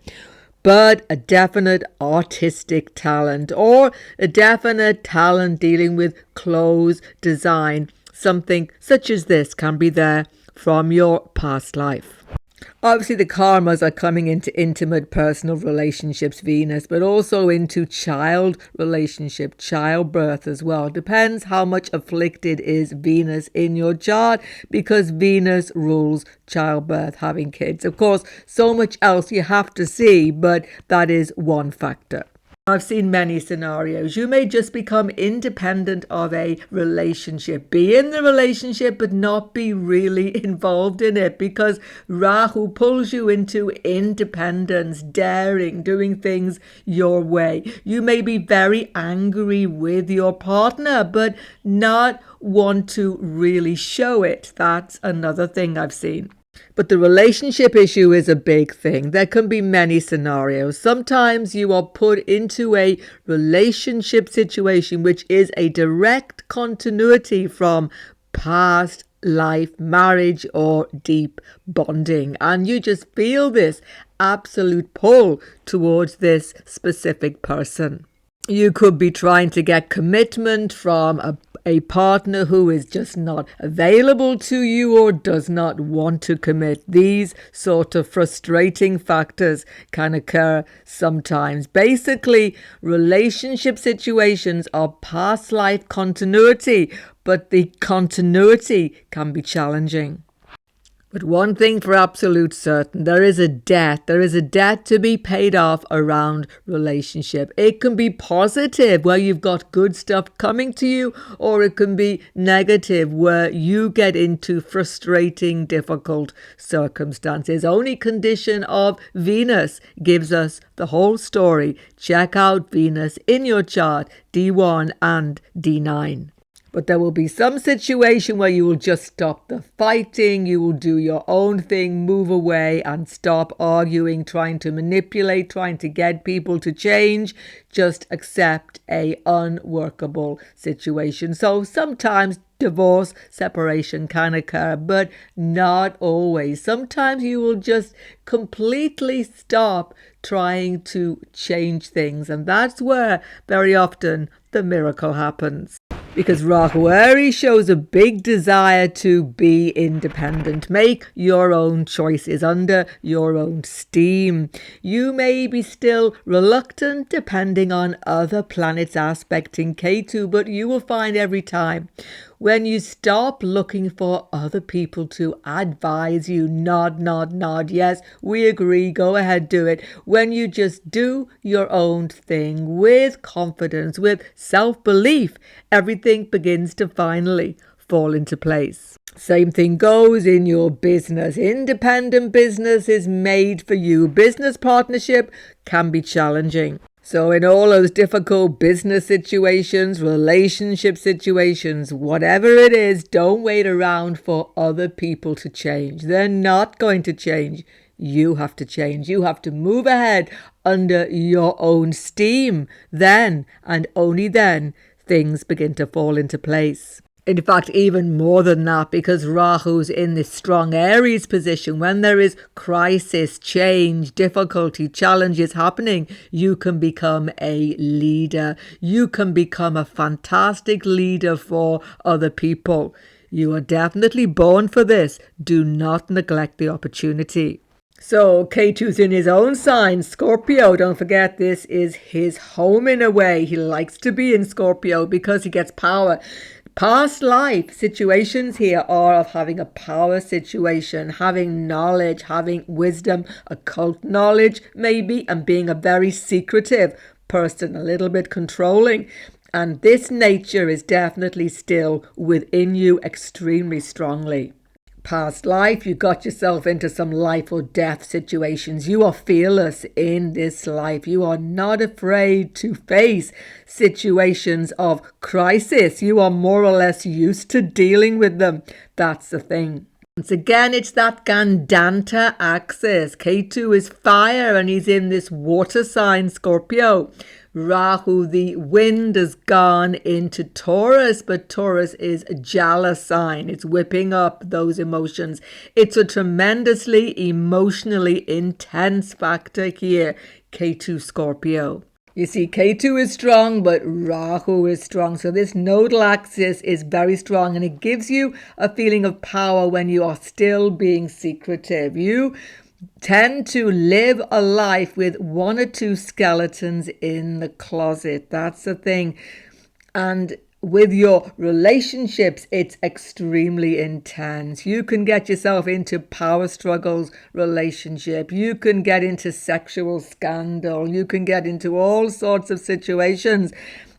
But a definite artistic talent or a definite talent dealing with clothes, design. Something such as this can be there from your past life. Obviously, the karmas are coming into intimate personal relationships, Venus, but also into child relationship, childbirth as well. Depends how much afflicted is Venus in your chart, because Venus rules childbirth, having kids. Of course, so much else you have to see, but that is one factor. I've seen many scenarios. You may just become independent of a relationship. Be in the relationship, but not be really involved in it, because Rahu pulls you into independence, daring, doing things your way. You may be very angry with your partner, but not want to really show it. That's another thing I've seen. But the relationship issue is a big thing. There can be many scenarios. Sometimes you are put into a relationship situation which is a direct continuity from past life, marriage, or deep bonding. And you just feel this absolute pull towards this specific person. You could be trying to get commitment from a partner who is just not available to you or does not want to commit. These sort of frustrating factors can occur sometimes. Basically, relationship situations are past life continuity, but the continuity can be challenging. But one thing for absolute certain, there is a debt. There is a debt to be paid off around relationship. It can be positive, where you've got good stuff coming to you, or it can be negative, where you get into frustrating, difficult circumstances. Only condition of Venus gives us the whole story. Check out Venus in your chart, D1 and D9. But there will be some situation where you will just stop the fighting, you will do your own thing, move away and stop arguing, trying to manipulate, trying to get people to change. Just accept a unworkable situation. So sometimes divorce, separation can occur, but not always. Sometimes you will just completely stop trying to change things, and that's where very often the miracle happens. Because Rahu Aries shows a big desire to be independent. Make your own choices under your own steam. You may be still reluctant depending on other planets aspecting Ketu, but you will find every time when you stop looking for other people to advise you, nod, yes, we agree, go ahead, do it. When you just do your own thing with confidence, with self-belief, everything begins to finally fall into place. Same thing goes in your business. Independent business is made for you. Business partnership can be challenging. So in all those difficult business situations, relationship situations, whatever it is, don't wait around for other people to change. They're not going to change. You have to change. You have to move ahead under your own steam. Then, and only then, things begin to fall into place. In fact, even more than that, because Rahu's in this strong Aries position, when there is crisis, change, difficulty, challenges happening, you can become a leader. You can become a fantastic leader for other people. You are definitely born for this. Do not neglect the opportunity. So Ketu's in his own sign, Scorpio. Don't forget, this is his home in a way. He likes to be in Scorpio because he gets power. Past life situations here are of having a power situation, having knowledge, having wisdom, occult knowledge maybe, and being a very secretive person, a little bit controlling. And this nature is definitely still within you extremely strongly. Past life, you got yourself into some life or death situations. You are fearless in this life. You are not afraid to face situations of crisis. You are more or less used to dealing with them. That's the thing. Once again, it's that Gandanta axis. Ketu is fire and he's in this water sign, Scorpio. Rahu, the wind, has gone into Taurus, but Taurus is a Jala sign. It's whipping up those emotions. It's a tremendously emotionally intense factor here, Ketu Scorpio. You see, Ketu is strong, but Rahu is strong. So this nodal axis is very strong, and it gives you a feeling of power when you are still being secretive. You tend to live a life with one or two skeletons in the closet. That's the thing. And with your relationships, it's extremely intense. You can get yourself into power struggles relationship. You can get into sexual scandal. You can get into all sorts of situations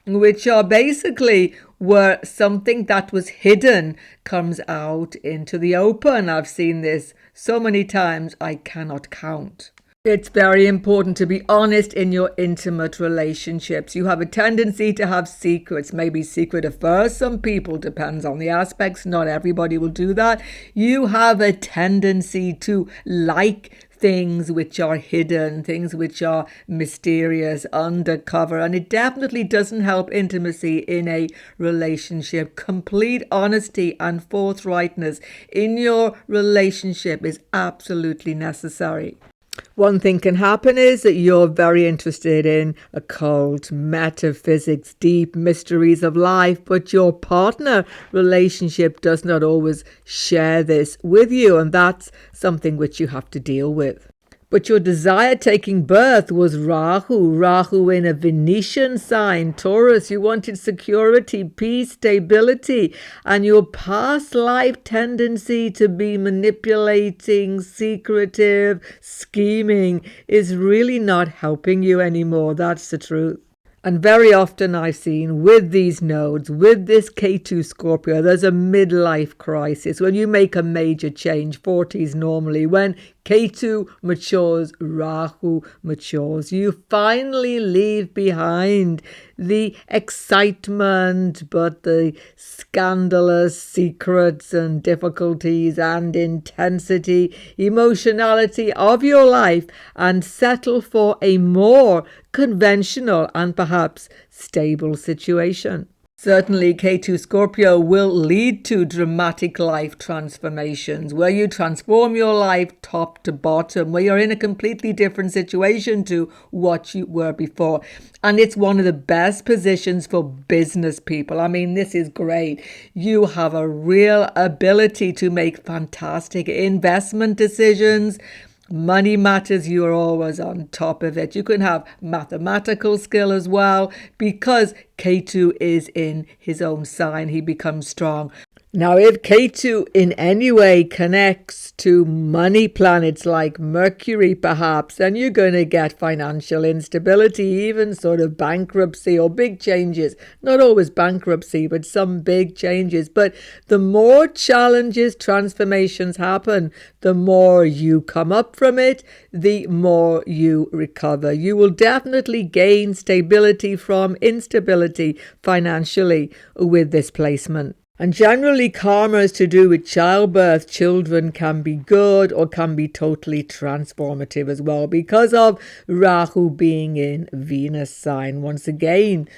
which are basically where something that was hidden comes out into the open. I've seen this so many times I cannot count. It's very important to be honest in your intimate relationships. You have a tendency to have secrets, maybe secret affairs. Some people, depends on the aspects. Not everybody will do that. You have a tendency to like things which are hidden, things which are mysterious, undercover, and it definitely doesn't help intimacy in a relationship. Complete honesty and forthrightness in your relationship is absolutely necessary. One thing can happen is that you're very interested in occult, metaphysics, deep mysteries of life, but your partner relationship does not always share this with you, and that's something which you have to deal with. But your desire taking birth was Rahu in a Venetian sign, Taurus. You wanted security, peace, stability, and your past life tendency to be manipulating, secretive, scheming is really not helping you anymore. That's the truth. And very often I've seen with these nodes, with this Ketu Scorpio, there's a midlife crisis. When you make a major change, 40s normally, when Ketu matures, Rahu matures. You finally leave behind the excitement, but the scandalous secrets and difficulties and intensity, emotionality of your life and settle for a more conventional and perhaps stable situation. Certainly, Ketu Scorpio will lead to dramatic life transformations where you transform your life top to bottom, where you're in a completely different situation to what you were before. And it's one of the best positions for business people. I mean, this is great. You have a real ability to make fantastic investment decisions. Money matters, you're always on top of it. You can have mathematical skill as well because Ketu is in his own sign. He becomes strong. Now, if Ketu in any way connects to money planets like Mercury, perhaps, then you're going to get financial instability, even sort of bankruptcy or big changes. Not always bankruptcy, but some big changes. But the more challenges, transformations happen, the more you come up from it, the more you recover. You will definitely gain stability from instability financially with this placement. And generally, karma is to do with childbirth. Children can be good or can be totally transformative as well because of Rahu being in Venus sign. Once again,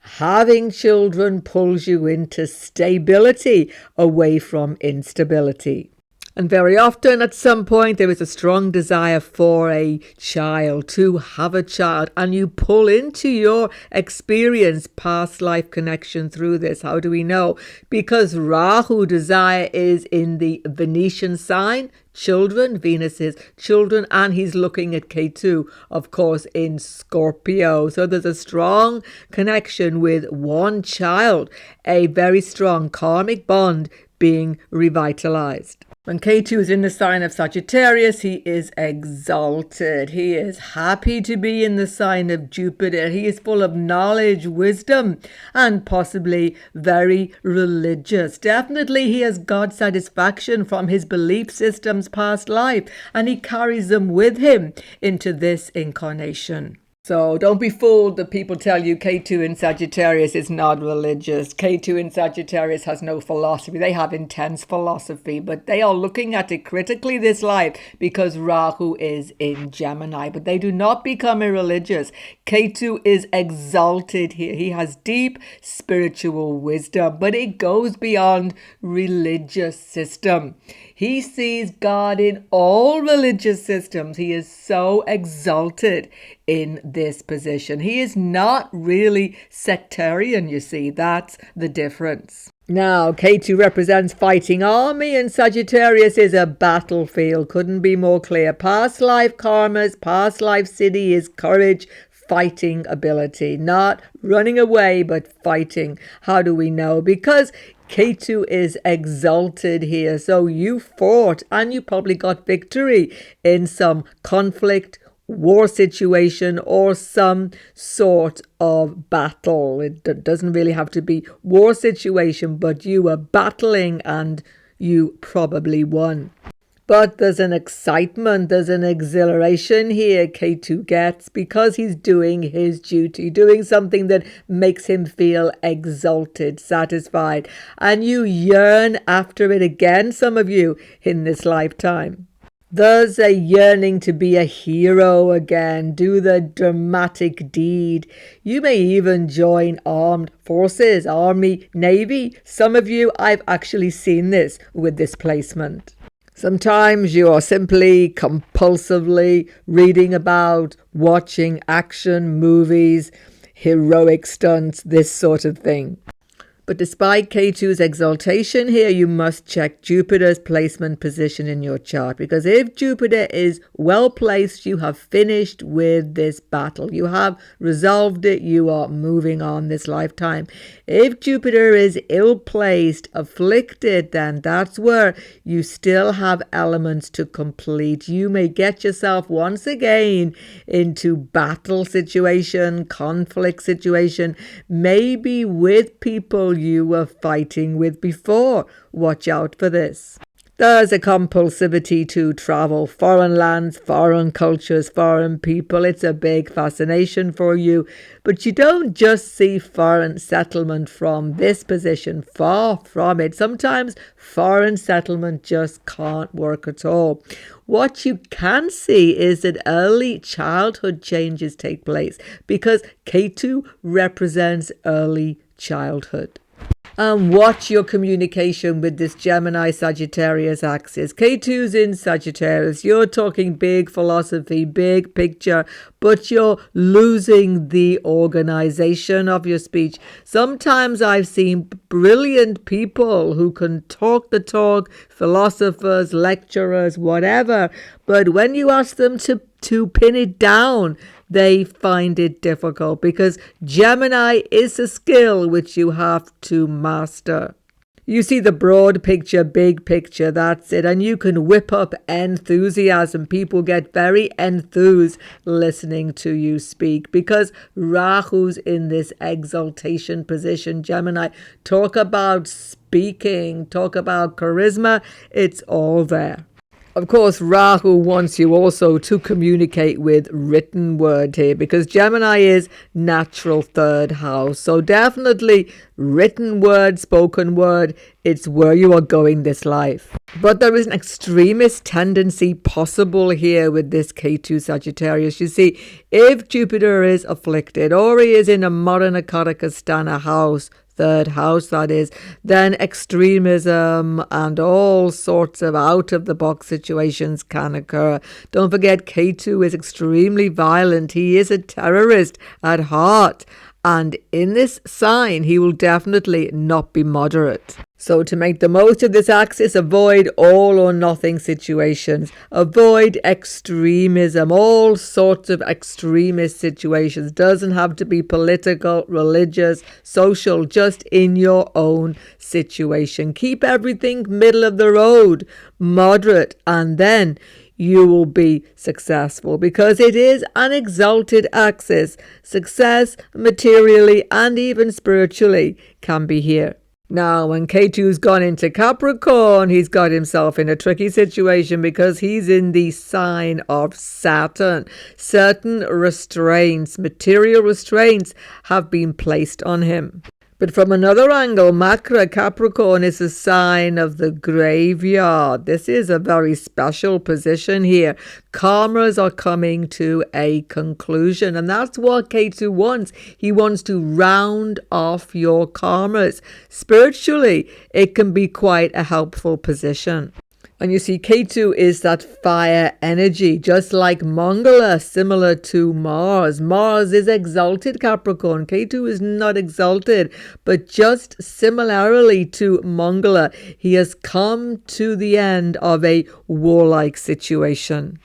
having children pulls you into stability away from instability. And very often at some point there is a strong desire for a child, to have a child, and you pull into your experience past life connection through this. How do we know? Because Rahu desire is in the Venetian sign, children, Venus is children, and he's looking at Ketu, of course, in Scorpio. So there's a strong connection with one child, a very strong karmic bond being revitalized. When Ketu is in the sign of Sagittarius, he is exalted. He is happy to be in the sign of Jupiter. He is full of knowledge, wisdom, and possibly very religious. Definitely he has God satisfaction from his belief system's past life, and he carries them with him into this incarnation. So don't be fooled that people tell you Ketu in Sagittarius is not religious. Ketu in Sagittarius has no philosophy. They have intense philosophy, but they are looking at it critically this life because Rahu is in Gemini. But they do not become irreligious. Ketu is exalted here. He has deep spiritual wisdom, but it goes beyond religious system. He sees God in all religious systems. He is so exalted in this position. He is not really sectarian, you see. That's the difference. Now, Ketu represents fighting army and Sagittarius is a battlefield. Couldn't be more clear. Past life karmas, past life siddhi is courage, fighting ability. Not running away, but fighting. How do we know? Because Ketu is exalted here. So you fought and you probably got victory in some conflict, war situation, or some sort of battle. It doesn't really have to be war situation, but you were battling and you probably won. But there's an excitement, there's an exhilaration here Ketu gets because he's doing his duty, doing something that makes him feel exalted, satisfied. And you yearn after it again, some of you, in this lifetime. There's a yearning to be a hero again, do the dramatic deed. You may even join armed forces, army, navy. Some of you, I've actually seen this with this placement. Sometimes you are simply compulsively reading about, watching action movies, heroic stunts, this sort of thing. But despite Ketu's exaltation here, you must check Jupiter's placement position in your chart, because if Jupiter is well placed, you have finished with this battle. You have resolved it. You are moving on this lifetime. If Jupiter is ill placed, afflicted, then that's where you still have elements to complete. You may get yourself once again into battle situation, conflict situation, maybe with people you were fighting with before. Watch out for this. There's a compulsivity to travel, foreign lands, foreign cultures, foreign people. It's a big fascination for you. But you don't just see foreign settlement from this position, far from it. Sometimes foreign settlement just can't work at all. What you can see is that early childhood changes take place, because Ketu represents early childhood. And watch your communication with this Gemini Sagittarius axis. Ketu's in Sagittarius. You're talking big philosophy, big picture, but you're losing the organization of your speech. Sometimes I've seen brilliant people who can talk the talk, philosophers, lecturers, whatever, but when you ask them to pin it down, they find it difficult, because Gemini is a skill which you have to master. You see the broad picture, big picture, that's it. And you can whip up enthusiasm. People get very enthused listening to you speak, because Rahu's in this exaltation position. Gemini, talk about speaking, talk about charisma, it's all there. Of course, Rahu wants you also to communicate with written word here, because Gemini is natural third house. So definitely written word, spoken word, it's where you are going this life. But there is an extremist tendency possible here with this Ketu Sagittarius. You see, if Jupiter is afflicted, or he is in a Marana Karakastana house, third house that is, then extremism and all sorts of out-of-the-box situations can occur. Don't forget, Ketu is extremely violent. He is a terrorist at heart. And in this sign, he will definitely not be moderate. So to make the most of this axis, avoid all or nothing situations. Avoid extremism, all sorts of extremist situations. Doesn't have to be political, religious, social, just in your own situation. Keep everything middle of the road, moderate, and then you will be successful, because it is an exalted axis. Success materially and even spiritually can be here. Now, when Ketu's gone into Capricorn, he's got himself in a tricky situation, because he's in the sign of Saturn. Certain restraints, material restraints, have been placed on him. But from another angle, Makra Capricorn is a sign of the graveyard. This is a very special position here. Karmas are coming to a conclusion, and that's what Ketu wants. He wants to round off your karmas. Spiritually, it can be quite a helpful position. And you see, Ketu is that fire energy, just like Mangala, similar to Mars. Mars is exalted Capricorn. Ketu is not exalted, but just similarly to Mangala, he has come to the end of a warlike situation.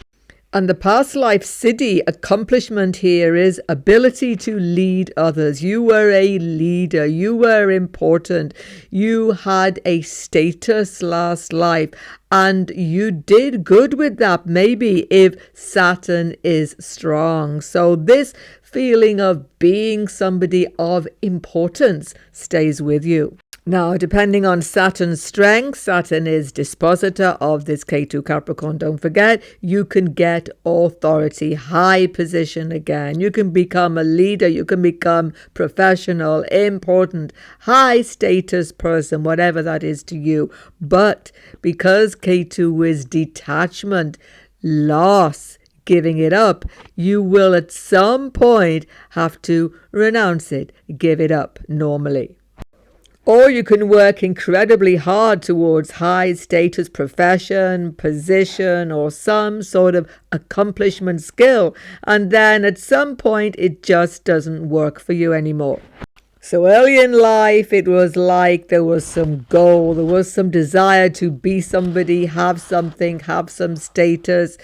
And the past life siddhi accomplishment here is ability to lead others. You were a leader. You were important. You had a status last life, and you did good with that, maybe if Saturn is strong. So this feeling of being somebody of importance stays with you. Now, depending on Saturn's strength, Saturn is dispositor of this Ketu Capricorn. Don't forget, you can get authority, high position again. You can become a leader. You can become professional, important, high status person, whatever that is to you. But because Ketu is detachment, loss, giving it up, you will at some point have to renounce it, give it up normally. Or you can work incredibly hard towards high status profession, position, or some sort of accomplishment skill. And then at some point, it just doesn't work for you anymore. So early in life, it was like there was some goal, there was some desire to be somebody, have something, have some status,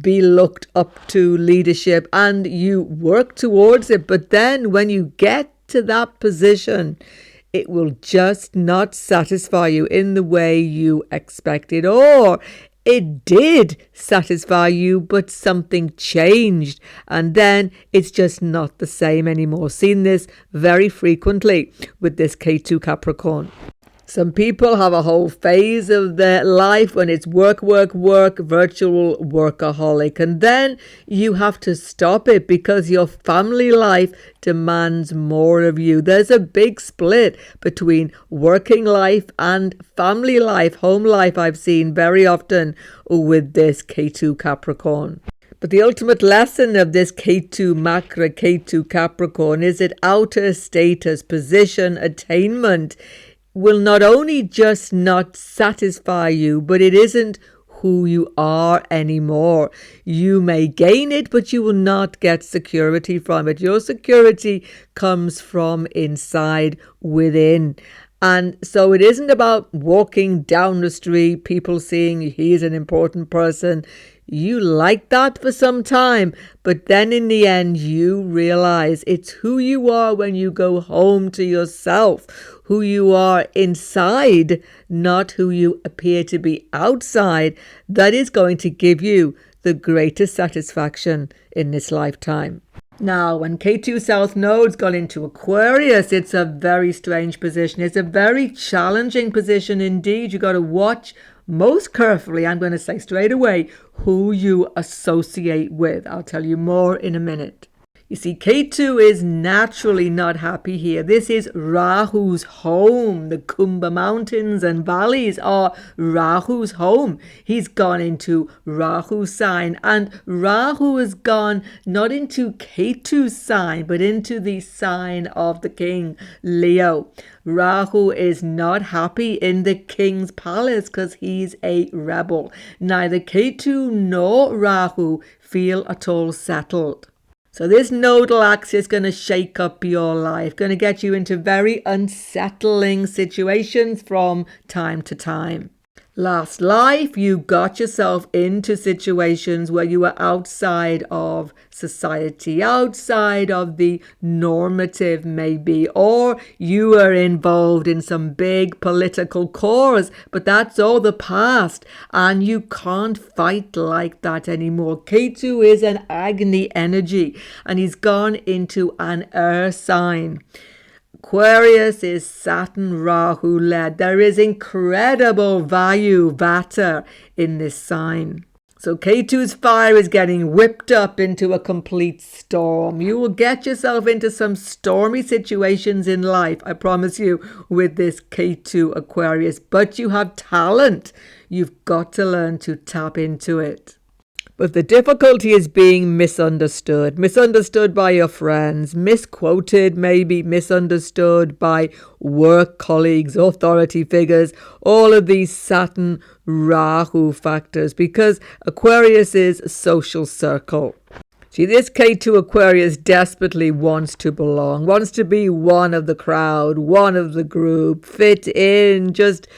be looked up to, leadership, and you work towards it. But then when you get to that position, it will just not satisfy you in the way you expected, or it did satisfy you, but something changed, and then it's just not the same anymore. Seen this very frequently with this Ketu Capricorn. Some people have a whole phase of their life when it's work, virtual workaholic. And then you have to stop it because your family life demands more of you. There's a big split between working life and family life, home life, I've seen very often with this Ketu Capricorn. But the ultimate lesson of this Ketu Makra Ketu Capricorn is that outer status, position, attainment will not only just not satisfy you, but it isn't who you are anymore. You may gain it, but you will not get security from it. Your security comes from inside within. And so it isn't about walking down the street, people seeing he's an important person. You like that for some time, but then in the end you realize it's who you are when you go home to yourself, who you are inside, not who you appear to be outside, that is going to give you the greatest satisfaction in this lifetime. Now, when Ketu South Node's gone into Aquarius, it's a very strange position. It's a very challenging position indeed. You got to watch most carefully, I'm going to say straight away, who you associate with. I'll tell you more in a minute. You see, Ketu is naturally not happy here. This is Rahu's home. The Kumbha mountains and valleys are Rahu's home. He's gone into Rahu's sign, and Rahu has gone not into Ketu's sign, but into the sign of the king, Leo. Rahu is not happy in the king's palace because he's a rebel. Neither Ketu nor Rahu feel at all settled. So this nodal axis is going to shake up your life, going to get you into very unsettling situations from time to time. Last life, you got yourself into situations where you were outside of society, outside of the normative maybe, or you were involved in some big political cause, but that's all the past, and you can't fight like that anymore. Ketu is an Agni energy, and he's gone into an air sign. Aquarius is Saturn Rahu led. There is incredible Vayu Vata in this sign. So Ketu's fire is getting whipped up into a complete storm. You will get yourself into some stormy situations in life, I promise you, with this Ketu Aquarius. But you have talent. You've got to learn to tap into it. But the difficulty is being misunderstood by your friends, misquoted, maybe misunderstood by work colleagues, authority figures, all of these Saturn Rahu factors, because Aquarius is a social circle. See, this Ketu Aquarius desperately wants to belong, wants to be one of the crowd, one of the group, fit in, just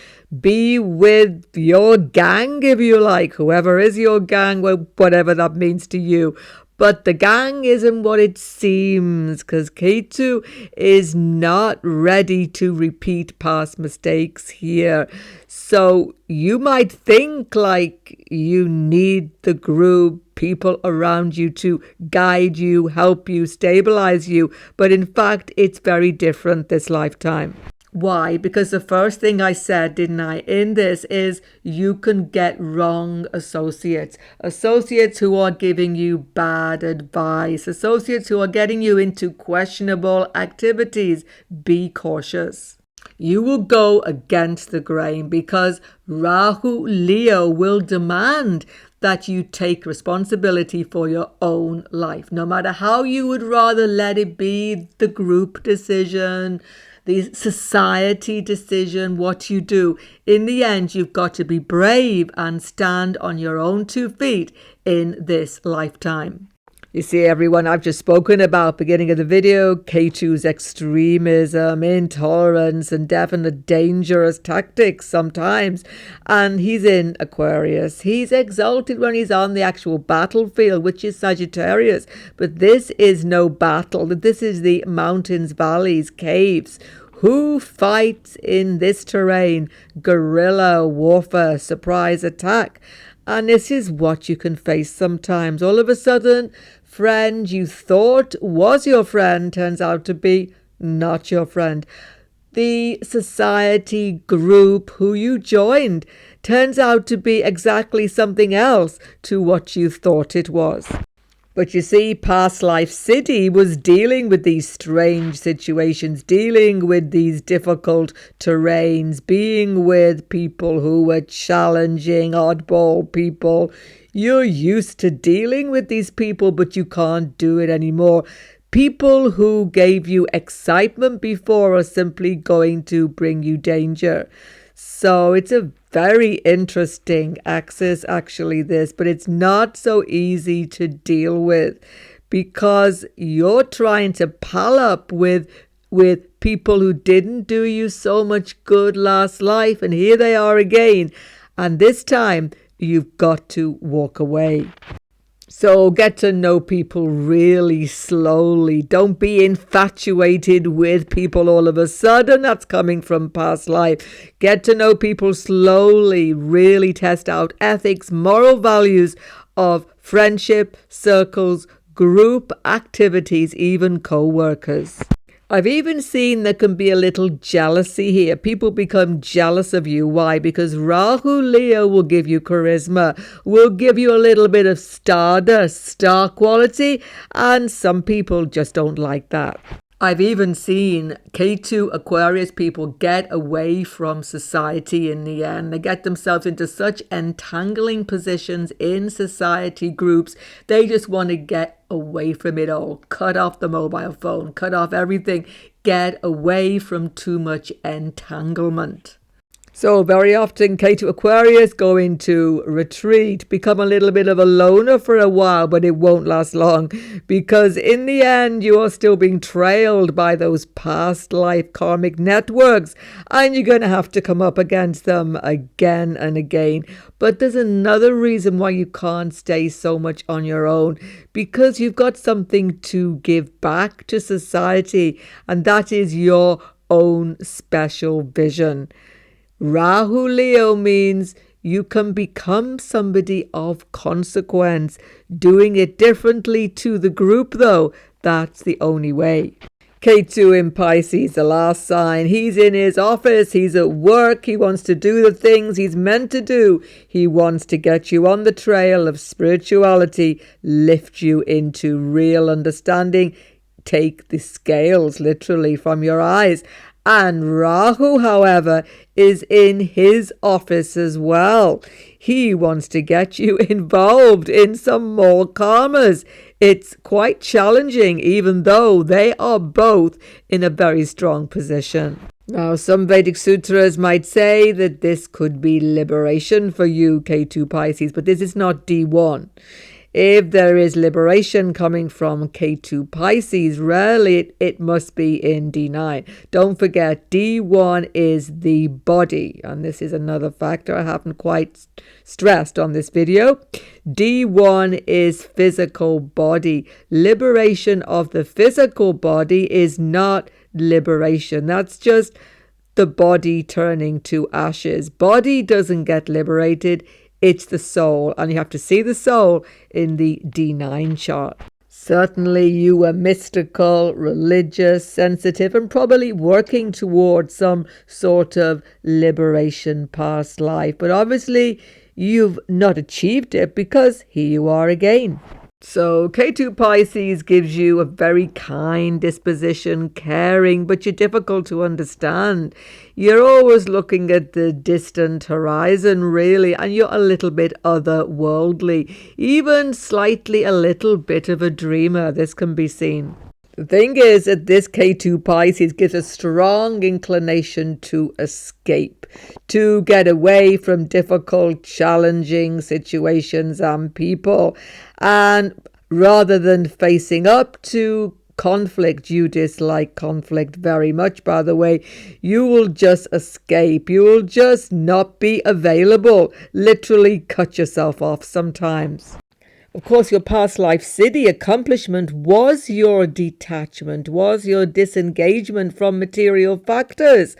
be with your gang, if you like, whoever is your gang, whatever that means to you. But the gang isn't what it seems, because Ketu is not ready to repeat past mistakes here. So you might think like you need the group, people around you to guide you, help you, stabilize you. But in fact, it's very different this lifetime. Why? Because the first thing I said, didn't I, in this is you can get wrong associates. Associates who are giving you bad advice. Associates who are getting you into questionable activities. Be cautious. You will go against the grain because Rahu Leo will demand that you take responsibility for your own life. No matter how you would rather let it be the group decision, the society decision, what you do. In the end, you've got to be brave and stand on your own 2 feet in this lifetime. You see, everyone, I've just spoken about, beginning of the video, Ketu's extremism, intolerance, and definite dangerous tactics sometimes. And he's in Aquarius. He's exalted when he's on the actual battlefield, which is Sagittarius. But this is no battle. This is the mountains, valleys, caves. Who fights in this terrain? Guerrilla warfare, surprise attack. And this is what you can face sometimes. All of a sudden, friend you thought was your friend turns out to be not your friend. The society group who you joined turns out to be exactly something else to what you thought it was. But you see, past life siddhi was dealing with these strange situations, dealing with these difficult terrains, being with people who were challenging, oddball people. You're used to dealing with these people, but you can't do it anymore. People who gave you excitement before are simply going to bring you danger. So it's a very interesting axis, actually, this, but it's not so easy to deal with because you're trying to pal up with people who didn't do you so much good last life, and here they are again. And this time, you've got to walk away. So get to know people really slowly. Don't be infatuated with people all of a sudden. That's coming from past life. Get to know people slowly. Really test out ethics, moral values of friendship, circles, group activities, even co-workers. I've even seen there can be a little jealousy here. People become jealous of you. Why? Because Rahu Leo will give you charisma, will give you a little bit of stardust, star quality, and some people just don't like that. I've even seen Ketu Aquarius people get away from society in the end. They get themselves into such entangling positions in society groups. They just want to get away from it all. Cut off the mobile phone, cut off everything. Get away from too much entanglement. So very often Ketu Aquarius go into retreat, become a little bit of a loner for a while, but it won't last long because in the end you are still being trailed by those past life karmic networks and you're going to have to come up against them again and again. But there's another reason why you can't stay so much on your own, because you've got something to give back to society, and that is your own special vision. Rahu Leo means you can become somebody of consequence. Doing it differently to the group, though, that's the only way. Ketu in Pisces, the last sign. He's in his office. He's at work. He wants to do the things he's meant to do. He wants to get you on the trail of spirituality, lift you into real understanding, take the scales literally from your eyes. And Rahu, however, is in his office as well. He wants to get you involved in some more karmas. It's quite challenging, even though they are both in a very strong position. Now, some Vedic sutras might say that this could be liberation for you, Ketu Pisces, but this is not D1. If there is liberation coming from Ketu Pisces, rarely it must be in D9. Don't forget, D1 is the body, and this is another factor I haven't quite stressed on this video. D1 is physical body. Liberation of the physical body is not liberation. That's just the body turning to ashes. Body doesn't get liberated. It's the soul, and you have to see the soul in the D9 chart. Certainly you were mystical, religious, sensitive, and probably working towards some sort of liberation past life. But obviously you've not achieved it because here you are again. So Ketu Pisces gives you a very kind disposition, caring, but you're difficult to understand. You're always looking at the distant horizon, really, and you're a little bit otherworldly, even slightly a little bit of a dreamer. This can be seen. The thing is that this Ketu Pisces gives a strong inclination to escape, to get away from difficult, challenging situations and people. And rather than facing up to conflict, you dislike conflict very much, by the way, you will just escape. You will just not be available. Literally cut yourself off sometimes. Of course, your past life siddhi accomplishment was your detachment, was your disengagement from material factors.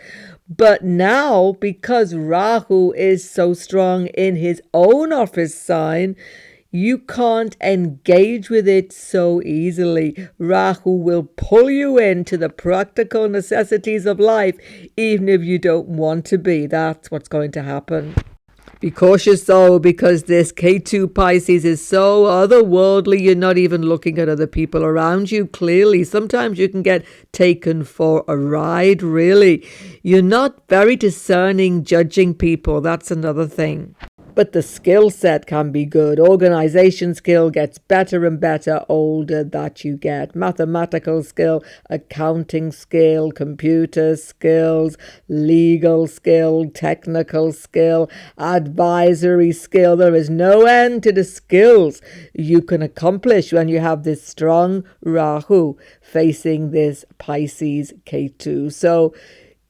But now, because Rahu is so strong in his own office sign, you can't engage with it so easily. Rahu will pull you into the practical necessities of life, even if you don't want to be. That's what's going to happen. Be cautious though, because this Ketu Pisces is so otherworldly, you're not even looking at other people around you clearly. Sometimes you can get taken for a ride, really. You're not very discerning, judging people. That's another thing. But the skill set can be good. Organization skill gets better and better older that you get. Mathematical skill, accounting skill, computer skills, legal skill, technical skill, advisory skill. There is no end to the skills you can accomplish when you have this strong Rahu facing this Pisces Ketu. So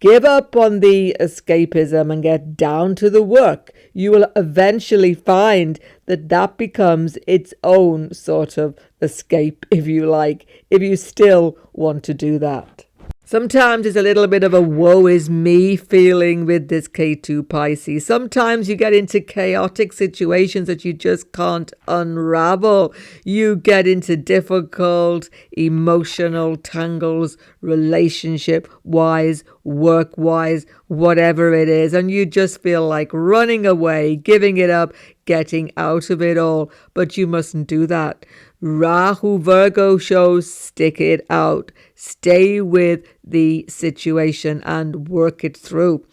give up on the escapism and get down to the work. You will eventually find that that becomes its own sort of escape, if you like, if you still want to do that. Sometimes it's a little bit of a woe is me feeling with this Ketu Pisces. Sometimes you get into chaotic situations that you just can't unravel. You get into difficult emotional tangles, relationship-wise, work-wise, whatever it is. And you just feel like running away, giving it up, getting out of it all. But you mustn't do that. Rahu Virgo shows stick it out. Stay with the situation and work it through,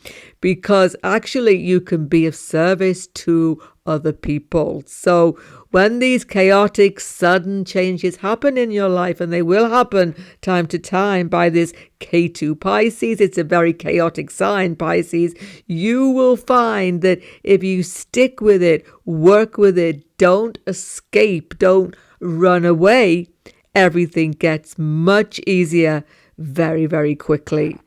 because actually you can be of service to other people. So when these chaotic sudden changes happen in your life, and they will happen time to time by this Ketu Pisces, it's a very chaotic sign, Pisces, you will find that if you stick with it, work with it, don't escape, don't run away, everything gets much easier very, very quickly.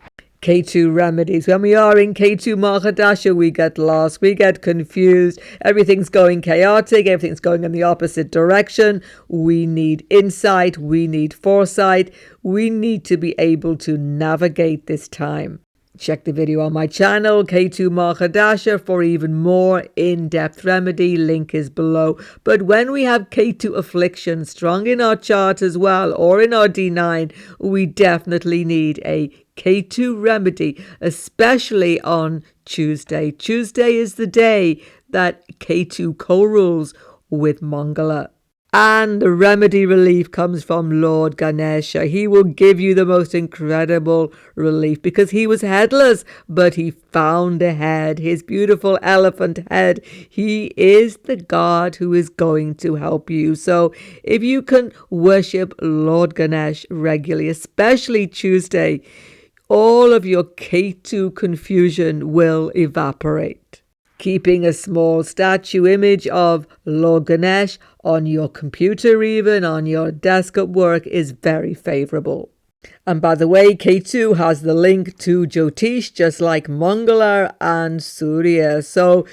Ketu remedies. When we are in Ketu Mahadasha, we get lost, we get confused, everything's going chaotic, everything's going in the opposite direction. We need insight, we need foresight, we need to be able to navigate this time. Check the video on my channel, Ketu Mahadasha, for even more in-depth remedy. Link is below. But when we have Ketu affliction strong in our chart as well, or in our D9, we definitely need a Ketu remedy, especially on Tuesday. Tuesday is the day that Ketu co-rules with Mangala. And the remedy relief comes from Lord Ganesha. He will give you the most incredible relief, because he was headless, but he found a head, his beautiful elephant head. He is the God who is going to help you. So if you can worship Lord Ganesh regularly, especially Tuesday, all of your Ketu confusion will evaporate. Keeping a small statue image of Lord Ganesh on your computer, even on your desk at work, is very favorable. And by the way, Ketu has the link to Jyotish, just like Mangala and Surya. So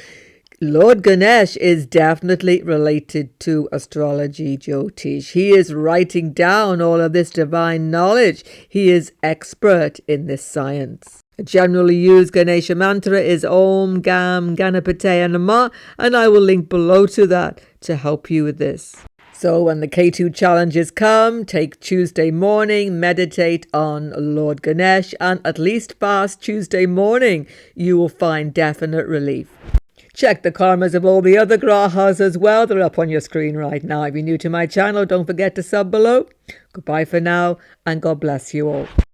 Lord Ganesh is definitely related to astrology, Jyotish. He is writing down all of this divine knowledge. He is expert in this science. A generally used Ganesha mantra is Om Gam Ganapataya Namah, and I will link below to that to help you with this. So when the Ketu challenges come, take Tuesday morning, meditate on Lord Ganesh, and at least fast Tuesday morning. You will find definite relief. Check the karmas of all the other grahas as well. They're up on your screen right now. If you're new to my channel, don't forget to sub below. Goodbye for now, and God bless you all.